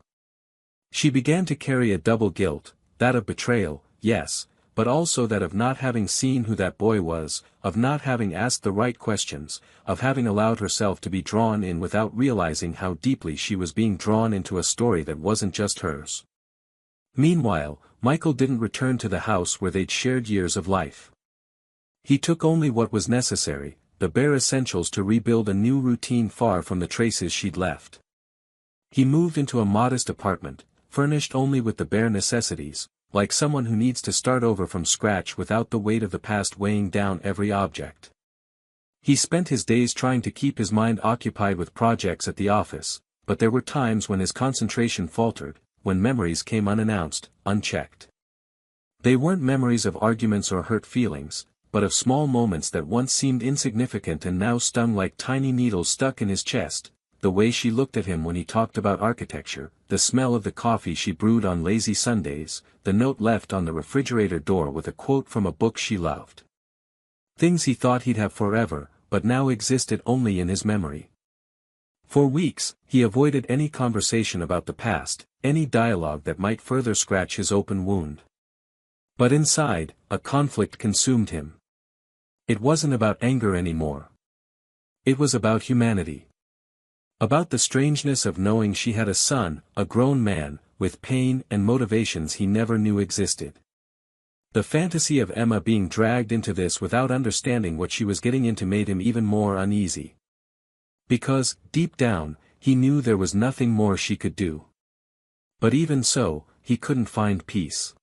She began to carry a double guilt, that of betrayal, yes, but also that of not having seen who that boy was, of not having asked the right questions, of having allowed herself to be drawn in without realizing how deeply she was being drawn into a story that wasn't just hers. Meanwhile, Michael didn't return to the house where they'd shared years of life. He took only what was necessary, the bare essentials to rebuild a new routine far from the traces she'd left. He moved into a modest apartment, furnished only with the bare necessities, like someone who needs to start over from scratch without the weight of the past weighing down every object. He spent his days trying to keep his mind occupied with projects at the office, but there were times when his concentration faltered, when memories came unannounced, unchecked. They weren't memories of arguments or hurt feelings, but of small moments that once seemed insignificant and now stung like tiny needles stuck in his chest, the way she looked at him when he talked about architecture, the smell of the coffee she brewed on lazy Sundays, the note left on the refrigerator door with a quote from a book she loved. Things he thought he'd have forever, but now existed only in his memory. For weeks, he avoided any conversation about the past, any dialogue that might further scratch his open wound. But inside, a conflict consumed him. It wasn't about anger anymore. It was about humanity. About the strangeness of knowing she had a son, a grown man, with pain and motivations he never knew existed. The fantasy of Emma being dragged into this without understanding what she was getting into made him even more uneasy. Because, deep down, he knew there was nothing more she could do. But even so, he couldn't find peace.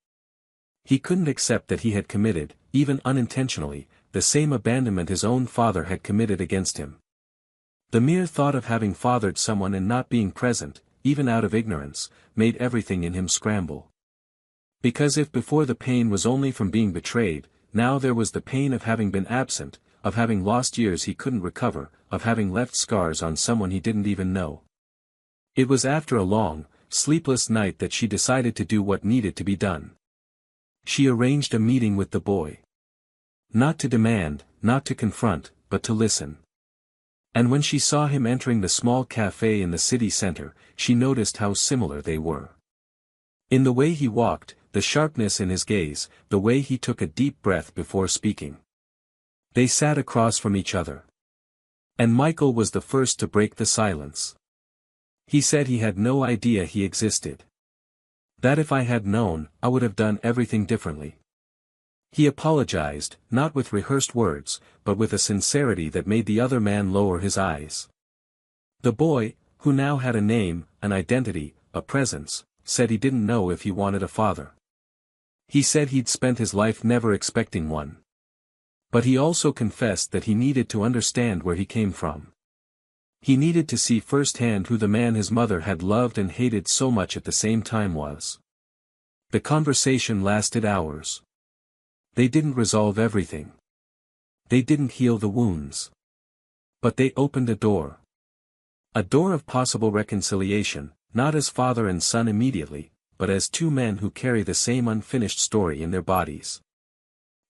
He couldn't accept that he had committed, even unintentionally, the same abandonment his own father had committed against him. The mere thought of having fathered someone and not being present, even out of ignorance, made everything in him scramble. Because if before the pain was only from being betrayed, now there was the pain of having been absent, of having lost years he couldn't recover, of having left scars on someone he didn't even know. It was after a long, sleepless night that she decided to do what needed to be done. She arranged a meeting with the boy. Not to demand, not to confront, but to listen. And when she saw him entering the small cafe in the city center, she noticed how similar they were. In the way he walked, the sharpness in his gaze, the way he took a deep breath before speaking. They sat across from each other. And Michael was the first to break the silence. He said he had no idea he existed. That if I had known, I would have done everything differently. He apologized, not with rehearsed words, but with a sincerity that made the other man lower his eyes. The boy, who now had a name, an identity, a presence, said he didn't know if he wanted a father. He said he'd spent his life never expecting one. But he also confessed that he needed to understand where he came from. He needed to see firsthand who the man his mother had loved and hated so much at the same time was. The conversation lasted hours. They didn't resolve everything. They didn't heal the wounds. But they opened a door. A door of possible reconciliation, not as father and son immediately, but as two men who carry the same unfinished story in their bodies.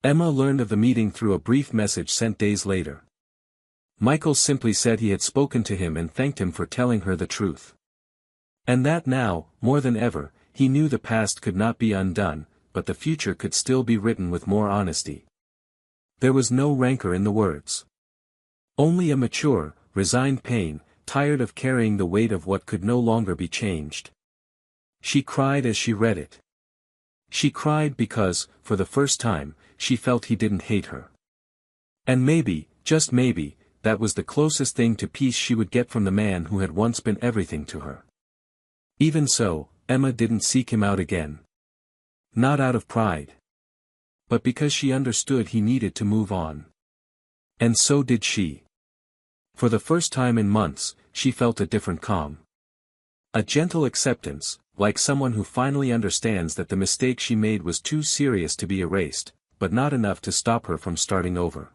Emma learned of the meeting through a brief message sent days later. Michael simply said he had spoken to him and thanked him for telling her the truth. And that now, more than ever, he knew the past could not be undone, but the future could still be written with more honesty. There was no rancor in the words. Only a mature, resigned pain, tired of carrying the weight of what could no longer be changed. She cried as she read it. She cried because, for the first time, she felt he didn't hate her. And maybe, just maybe, that was the closest thing to peace she would get from the man who had once been everything to her. Even so, Emma didn't seek him out again. Not out of pride. But because she understood he needed to move on. And so did she. For the first time in months, she felt a different calm. A gentle acceptance, like someone who finally understands that the mistake she made was too serious to be erased, but not enough to stop her from starting over.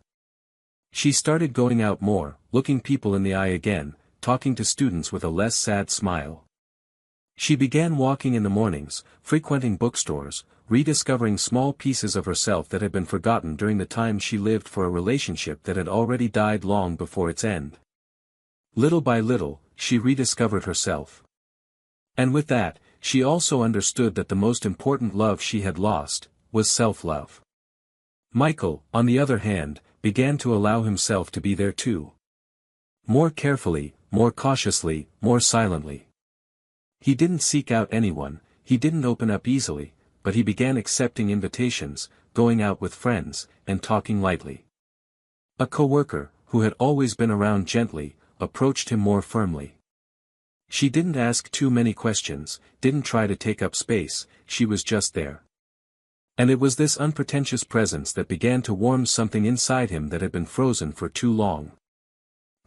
She started going out more, looking people in the eye again, talking to students with a less sad smile. She began walking in the mornings, frequenting bookstores, rediscovering small pieces of herself that had been forgotten during the time she lived for a relationship that had already died long before its end. Little by little, she rediscovered herself. And with that, she also understood that the most important love she had lost, was self-love. Michael, on the other hand, began to allow himself to be there too. More carefully, more cautiously, more silently. He didn't seek out anyone, he didn't open up easily, but he began accepting invitations, going out with friends, and talking lightly. A coworker, who had always been around gently, approached him more firmly. She didn't ask too many questions, didn't try to take up space, she was just there. And it was this unpretentious presence that began to warm something inside him that had been frozen for too long.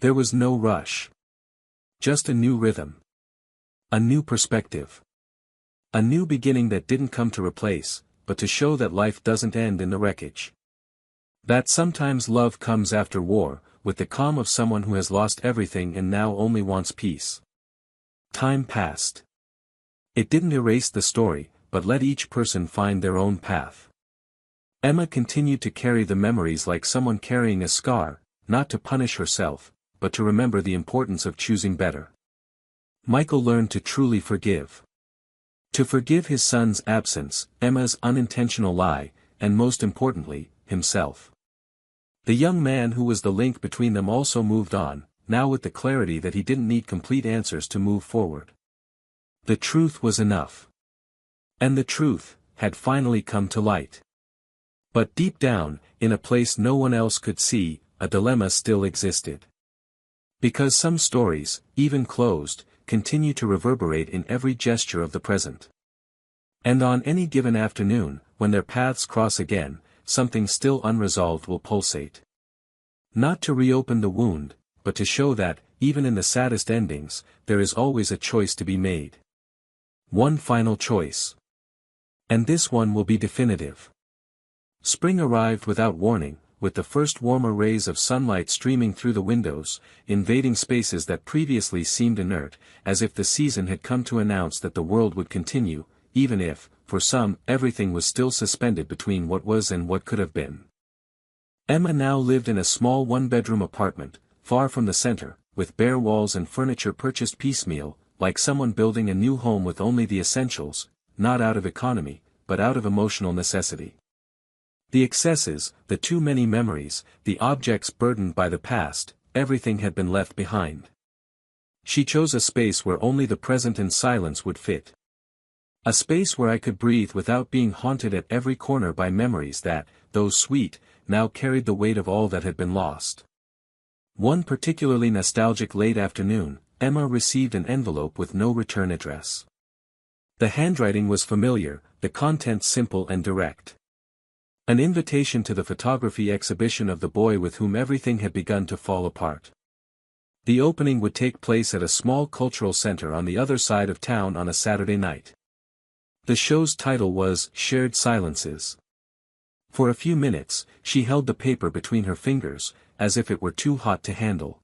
There was no rush. Just a new rhythm. A new perspective. A new beginning that didn't come to replace, but to show that life doesn't end in the wreckage. That sometimes love comes after war, with the calm of someone who has lost everything and now only wants peace. Time passed. It didn't erase the story, but let each person find their own path. Emma continued to carry the memories like someone carrying a scar, not to punish herself, but to remember the importance of choosing better. Michael learned to truly forgive. To forgive his son's absence, Emma's unintentional lie, and most importantly, himself. The young man who was the link between them also moved on, now with the clarity that he didn't need complete answers to move forward. The truth was enough. And the truth had finally come to light. But deep down, in a place no one else could see, a dilemma still existed. Because some stories, even closed, continue to reverberate in every gesture of the present. And on any given afternoon, when their paths cross again, something still unresolved will pulsate. Not to reopen the wound, but to show that, even in the saddest endings, there is always a choice to be made. One final choice. And this one will be definitive. Spring arrived without warning, with the first warmer rays of sunlight streaming through the windows, invading spaces that previously seemed inert, as if the season had come to announce that the world would continue, even if, for some, everything was still suspended between what was and what could have been. Emma now lived in a small one-bedroom apartment, far from the center, with bare walls and furniture purchased piecemeal, like someone building a new home with only the essentials, not out of economy, but out of emotional necessity. The excesses, the too many memories, the objects burdened by the past, everything had been left behind. She chose a space where only the present and silence would fit. A space where I could breathe without being haunted at every corner by memories that, though sweet, now carried the weight of all that had been lost. One particularly nostalgic late afternoon, Emma received an envelope with no return address. The handwriting was familiar, the contents simple and direct. An invitation to the photography exhibition of the boy with whom everything had begun to fall apart. The opening would take place at a small cultural center on the other side of town on a Saturday night. The show's title was Shared Silences. For a few minutes, she held the paper between her fingers, as if it were too hot to handle.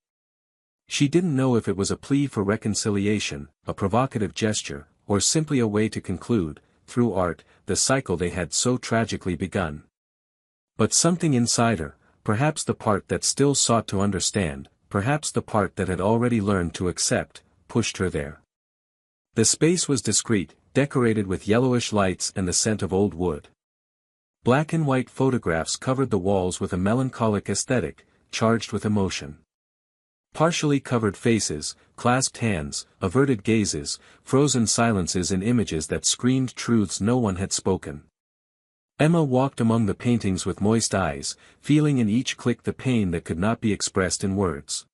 She didn't know if it was a plea for reconciliation, a provocative gesture, or simply a way to conclude, through art, the cycle they had so tragically begun. But something inside her, perhaps the part that still sought to understand, perhaps the part that had already learned to accept, pushed her there. The space was discreet, decorated with yellowish lights and the scent of old wood. Black and white photographs covered the walls with a melancholic aesthetic, charged with emotion. Partially covered faces, clasped hands, averted gazes, frozen silences in images that screamed truths no one had spoken. Emma walked among the paintings with moist eyes, feeling in each click the pain that could not be expressed in words.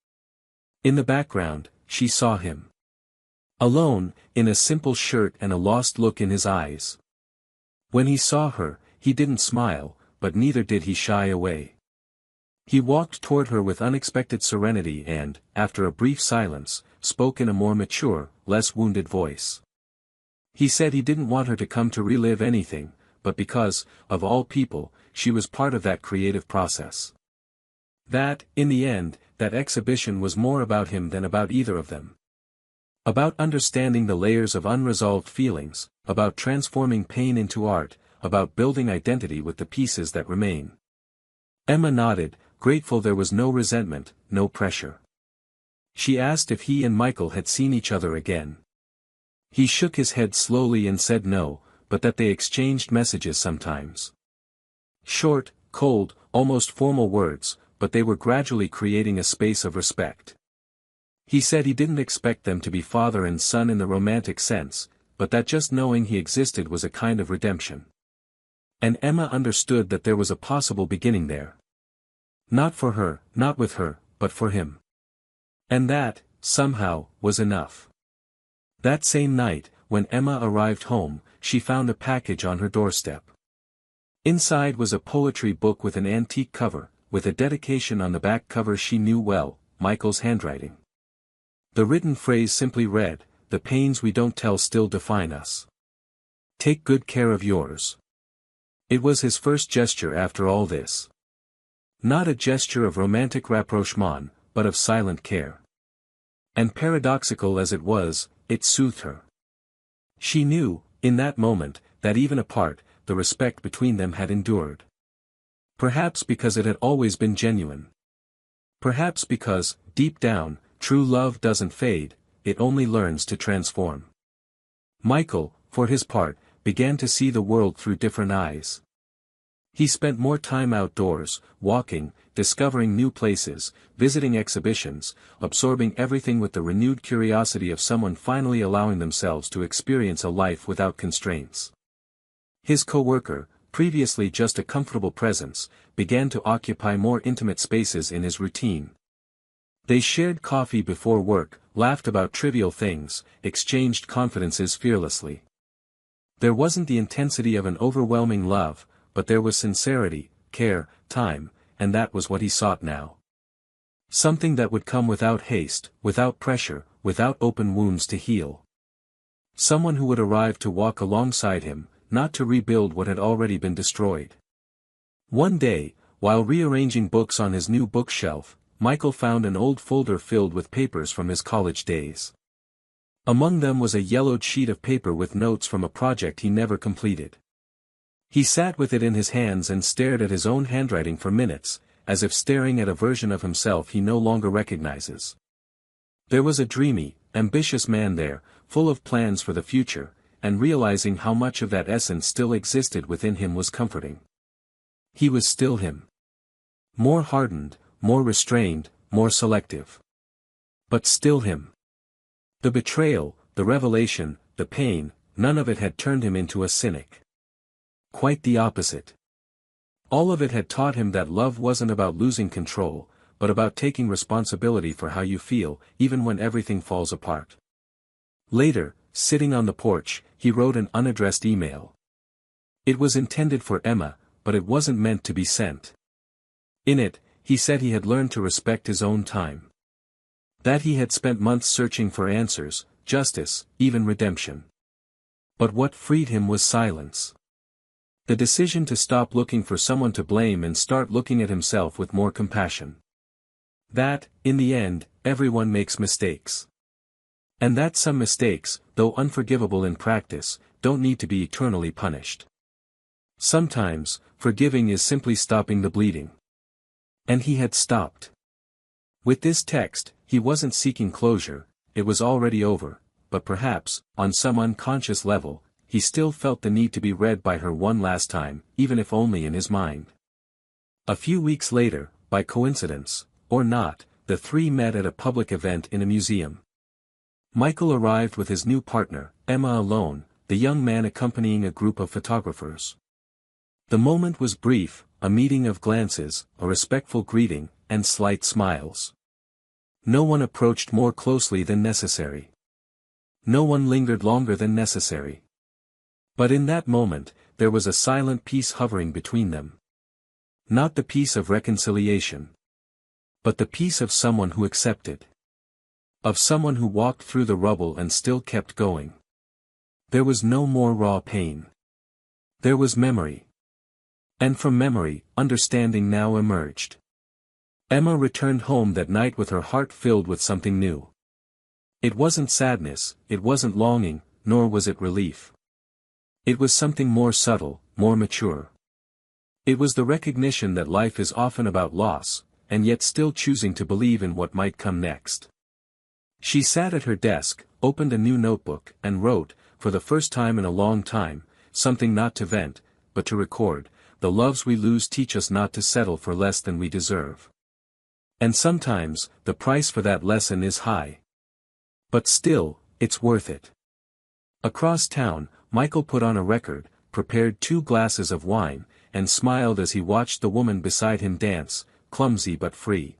In the background, she saw him. Alone, in a simple shirt and a lost look in his eyes. When he saw her, he didn't smile, but neither did he shy away. He walked toward her with unexpected serenity and, after a brief silence, spoke in a more mature, less wounded voice. He said he didn't want her to come to relive anything, but because, of all people, she was part of that creative process. That, in the end, that exhibition was more about him than about either of them. About understanding the layers of unresolved feelings, about transforming pain into art, about building identity with the pieces that remain. Emma nodded, grateful there was no resentment, no pressure. She asked if he and Michael had seen each other again. He shook his head slowly and said no, but that they exchanged messages sometimes. Short, cold, almost formal words, but they were gradually creating a space of respect. He said he didn't expect them to be father and son in the romantic sense, but that just knowing he existed was a kind of redemption. And Emma understood that there was a possible beginning there. Not for her, not with her, but for him. And that, somehow, was enough. That same night, when Emma arrived home, she found a package on her doorstep. Inside was a poetry book with an antique cover, with a dedication on the back cover she knew well, Michael's handwriting. The written phrase simply read, "The pains we don't tell still define us. Take good care of yours." It was his first gesture after all this. Not a gesture of romantic rapprochement, but of silent care. And paradoxical as it was, it soothed her. She knew, in that moment, that even apart, the respect between them had endured. Perhaps because it had always been genuine. Perhaps because, deep down, true love doesn't fade, it only learns to transform. Michael, for his part, began to see the world through different eyes. He spent more time outdoors, walking, discovering new places, visiting exhibitions, absorbing everything with the renewed curiosity of someone finally allowing themselves to experience a life without constraints. His coworker, previously just a comfortable presence, began to occupy more intimate spaces in his routine. They shared coffee before work, laughed about trivial things, exchanged confidences fearlessly. There wasn't the intensity of an overwhelming love, but there was sincerity, care, time, and that was what he sought now. Something that would come without haste, without pressure, without open wounds to heal. Someone who would arrive to walk alongside him, not to rebuild what had already been destroyed. One day, while rearranging books on his new bookshelf, Michael found an old folder filled with papers from his college days. Among them was a yellowed sheet of paper with notes from a project he never completed. He sat with it in his hands and stared at his own handwriting for minutes, as if staring at a version of himself he no longer recognizes. There was a dreamy, ambitious man there, full of plans for the future, and realizing how much of that essence still existed within him was comforting. He was still him. More hardened, more restrained, more selective. But still him. The betrayal, the revelation, the pain, none of it had turned him into a cynic. Quite the opposite. All of it had taught him that love wasn't about losing control, but about taking responsibility for how you feel, even when everything falls apart. Later, sitting on the porch, he wrote an unaddressed email. It was intended for Emma, but it wasn't meant to be sent. In it, he said he had learned to respect his own time. That he had spent months searching for answers, justice, even redemption. But what freed him was silence. The decision to stop looking for someone to blame and start looking at himself with more compassion. That, in the end, everyone makes mistakes. And that some mistakes, though unforgivable in practice, don't need to be eternally punished. Sometimes, forgiving is simply stopping the bleeding. And he had stopped. With this text, he wasn't seeking closure, it was already over, but perhaps, on some unconscious level, he still felt the need to be read by her one last time, even if only in his mind. A few weeks later, by coincidence, or not, the three met at a public event in a museum. Michael arrived with his new partner, Emma alone, the young man accompanying a group of photographers. The moment was brief, a meeting of glances, a respectful greeting, and slight smiles. No one approached more closely than necessary. No one lingered longer than necessary. But in that moment, there was a silent peace hovering between them. Not the peace of reconciliation. But the peace of someone who accepted. Of someone who walked through the rubble and still kept going. There was no more raw pain. There was memory. And from memory, understanding now emerged. Emma returned home that night with her heart filled with something new. It wasn't sadness, it wasn't longing, nor was it relief. It was something more subtle, more mature. It was the recognition that life is often about loss, and yet still choosing to believe in what might come next. She sat at her desk, opened a new notebook, and wrote, for the first time in a long time, something not to vent, but to record: the loves we lose teach us not to settle for less than we deserve. And sometimes, the price for that lesson is high. But still, it's worth it. Across town, Michael put on a record, prepared 2 glasses of wine, and smiled as he watched the woman beside him dance, clumsy but free.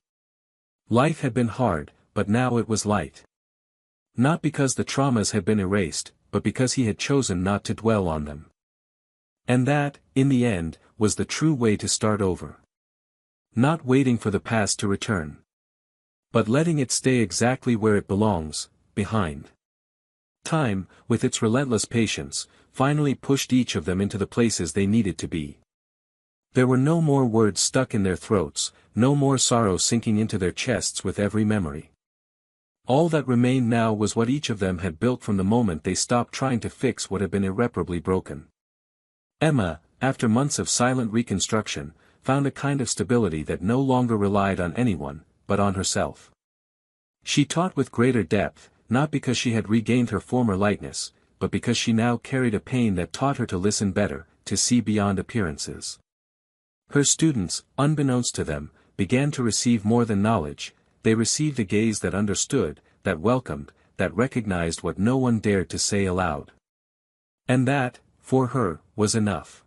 Life had been hard, but now it was light. Not because the traumas had been erased, but because he had chosen not to dwell on them. And that, in the end, was the true way to start over. Not waiting for the past to return. But letting it stay exactly where it belongs, behind. Time, with its relentless patience, finally pushed each of them into the places they needed to be. There were no more words stuck in their throats, no more sorrow sinking into their chests with every memory. All that remained now was what each of them had built from the moment they stopped trying to fix what had been irreparably broken. Emma, after months of silent reconstruction, found a kind of stability that no longer relied on anyone, but on herself. She taught with greater depth, not because she had regained her former lightness, but because she now carried a pain that taught her to listen better, to see beyond appearances. Her students, unbeknownst to them, began to receive more than knowledge. They received a gaze that understood, that welcomed, that recognized what no one dared to say aloud. And that, for her, was enough.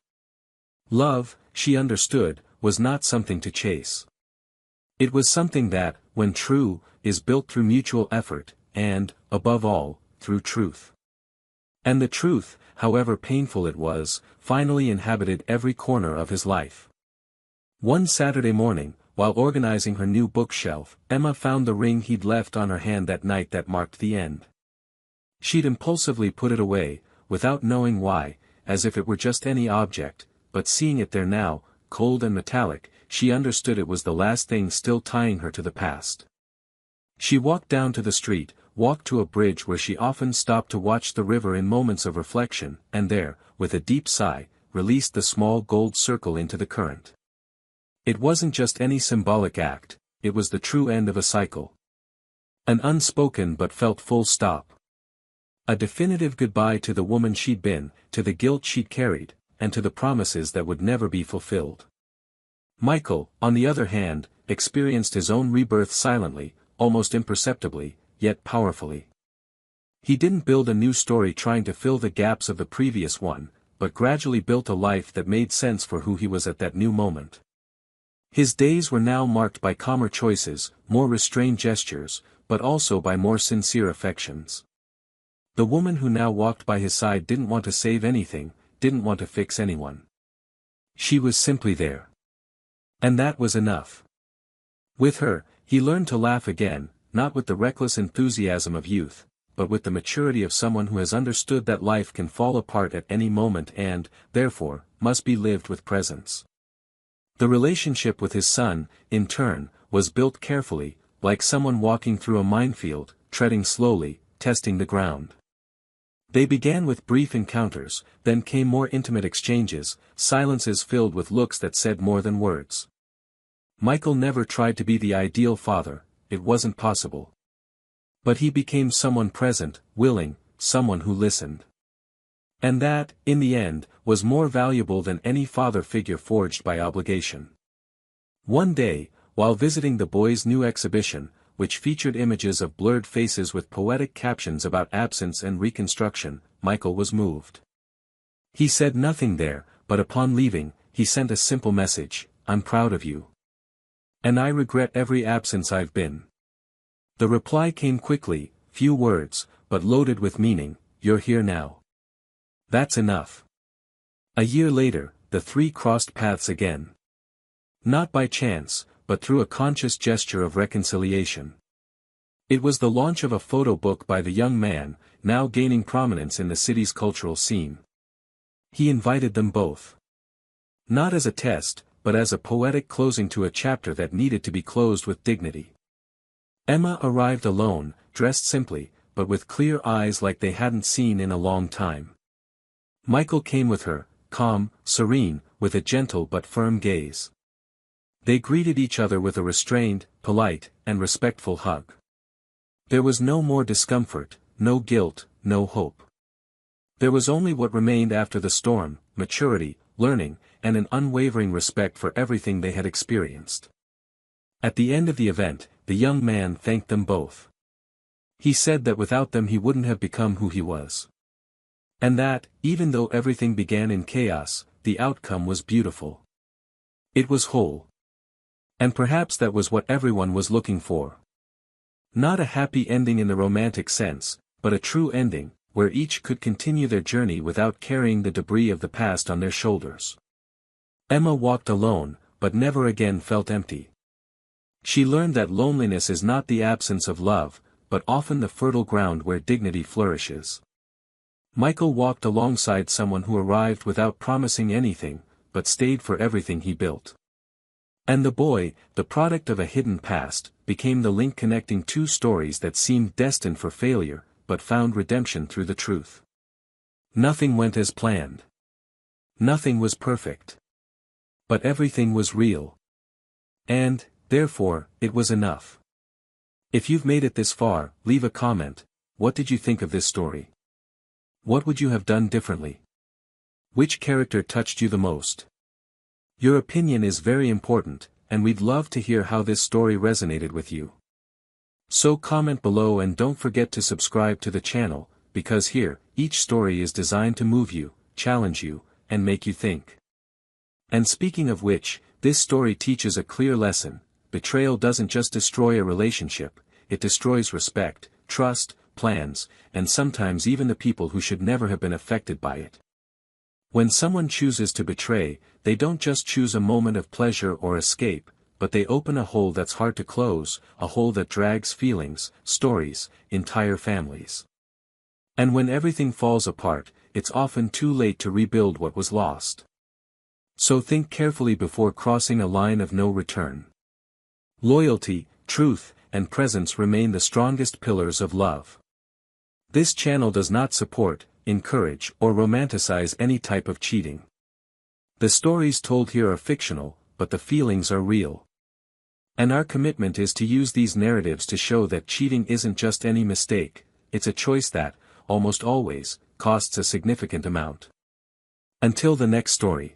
Love, she understood, was not something to chase. It was something that, when true, is built through mutual effort, and, above all, through truth. And the truth, however painful it was, finally inhabited every corner of his life. One Saturday morning, while organizing her new bookshelf, Emma found the ring he'd left on her hand that night that marked the end. She'd impulsively put it away, without knowing why, as if it were just any object, but seeing it there now, cold and metallic, she understood it was the last thing still tying her to the past. She walked down to the street, walked to a bridge where she often stopped to watch the river in moments of reflection, and there, with a deep sigh, released the small gold circle into the current. It wasn't just any symbolic act, it was the true end of a cycle. An unspoken but felt full stop. A definitive goodbye to the woman she'd been, to the guilt she'd carried, and to the promises that would never be fulfilled. Michael, on the other hand, experienced his own rebirth silently, almost imperceptibly, yet powerfully. He didn't build a new story trying to fill the gaps of the previous one, but gradually built a life that made sense for who he was at that new moment. His days were now marked by calmer choices, more restrained gestures, but also by more sincere affections. The woman who now walked by his side didn't want to save anything, didn't want to fix anyone. She was simply there. And that was enough. With her, he learned to laugh again, not with the reckless enthusiasm of youth, but with the maturity of someone who has understood that life can fall apart at any moment and, therefore, must be lived with presence. The relationship with his son, in turn, was built carefully, like someone walking through a minefield, treading slowly, testing the ground. They began with brief encounters, then came more intimate exchanges, silences filled with looks that said more than words. Michael never tried to be the ideal father, it wasn't possible. But he became someone present, willing, someone who listened. And that, in the end, was more valuable than any father figure forged by obligation. One day, while visiting the boys' new exhibition, which featured images of blurred faces with poetic captions about absence and reconstruction, Michael was moved. He said nothing there, but upon leaving, he sent a simple message: "I'm proud of you. And I regret every absence I've been." The reply came quickly, few words, but loaded with meaning: "You're here now. That's enough." A year later, the three crossed paths again. Not by chance, but through a conscious gesture of reconciliation. It was the launch of a photo book by the young man, now gaining prominence in the city's cultural scene. He invited them both. Not as a test, but as a poetic closing to a chapter that needed to be closed with dignity. Emma arrived alone, dressed simply, but with clear eyes like they hadn't seen in a long time. Michael came with her, calm, serene, with a gentle but firm gaze. They greeted each other with a restrained, polite, and respectful hug. There was no more discomfort, no guilt, no hope. There was only what remained after the storm: maturity, learning, and an unwavering respect for everything they had experienced. At the end of the event, the young man thanked them both. He said that without them he wouldn't have become who he was. And that, even though everything began in chaos, the outcome was beautiful. It was whole. And perhaps that was what everyone was looking for. Not a happy ending in the romantic sense, but a true ending, where each could continue their journey without carrying the debris of the past on their shoulders. Emma walked alone, but never again felt empty. She learned that loneliness is not the absence of love, but often the fertile ground where dignity flourishes. Michael walked alongside someone who arrived without promising anything, but stayed for everything he built. And the boy, the product of a hidden past, became the link connecting two stories that seemed destined for failure, but found redemption through the truth. Nothing went as planned. Nothing was perfect. But everything was real. And, therefore, it was enough. If you've made it this far, leave a comment. What did you think of this story? What would you have done differently? Which character touched you the most? Your opinion is very important, and we'd love to hear how this story resonated with you. So comment below and don't forget to subscribe to the channel, because here, each story is designed to move you, challenge you, and make you think. And speaking of which, this story teaches a clear lesson: betrayal doesn't just destroy a relationship, it destroys respect, trust, plans, and sometimes even the people who should never have been affected by it. When someone chooses to betray, they don't just choose a moment of pleasure or escape, but they open a hole that's hard to close, a hole that drags feelings, stories, entire families. And when everything falls apart, it's often too late to rebuild what was lost. So think carefully before crossing a line of no return. Loyalty, truth, and presence remain the strongest pillars of love. This channel does not support, encourage, or romanticize any type of cheating. The stories told here are fictional, but the feelings are real. And our commitment is to use these narratives to show that cheating isn't just any mistake, it's a choice that, almost always, costs a significant amount. Until the next story.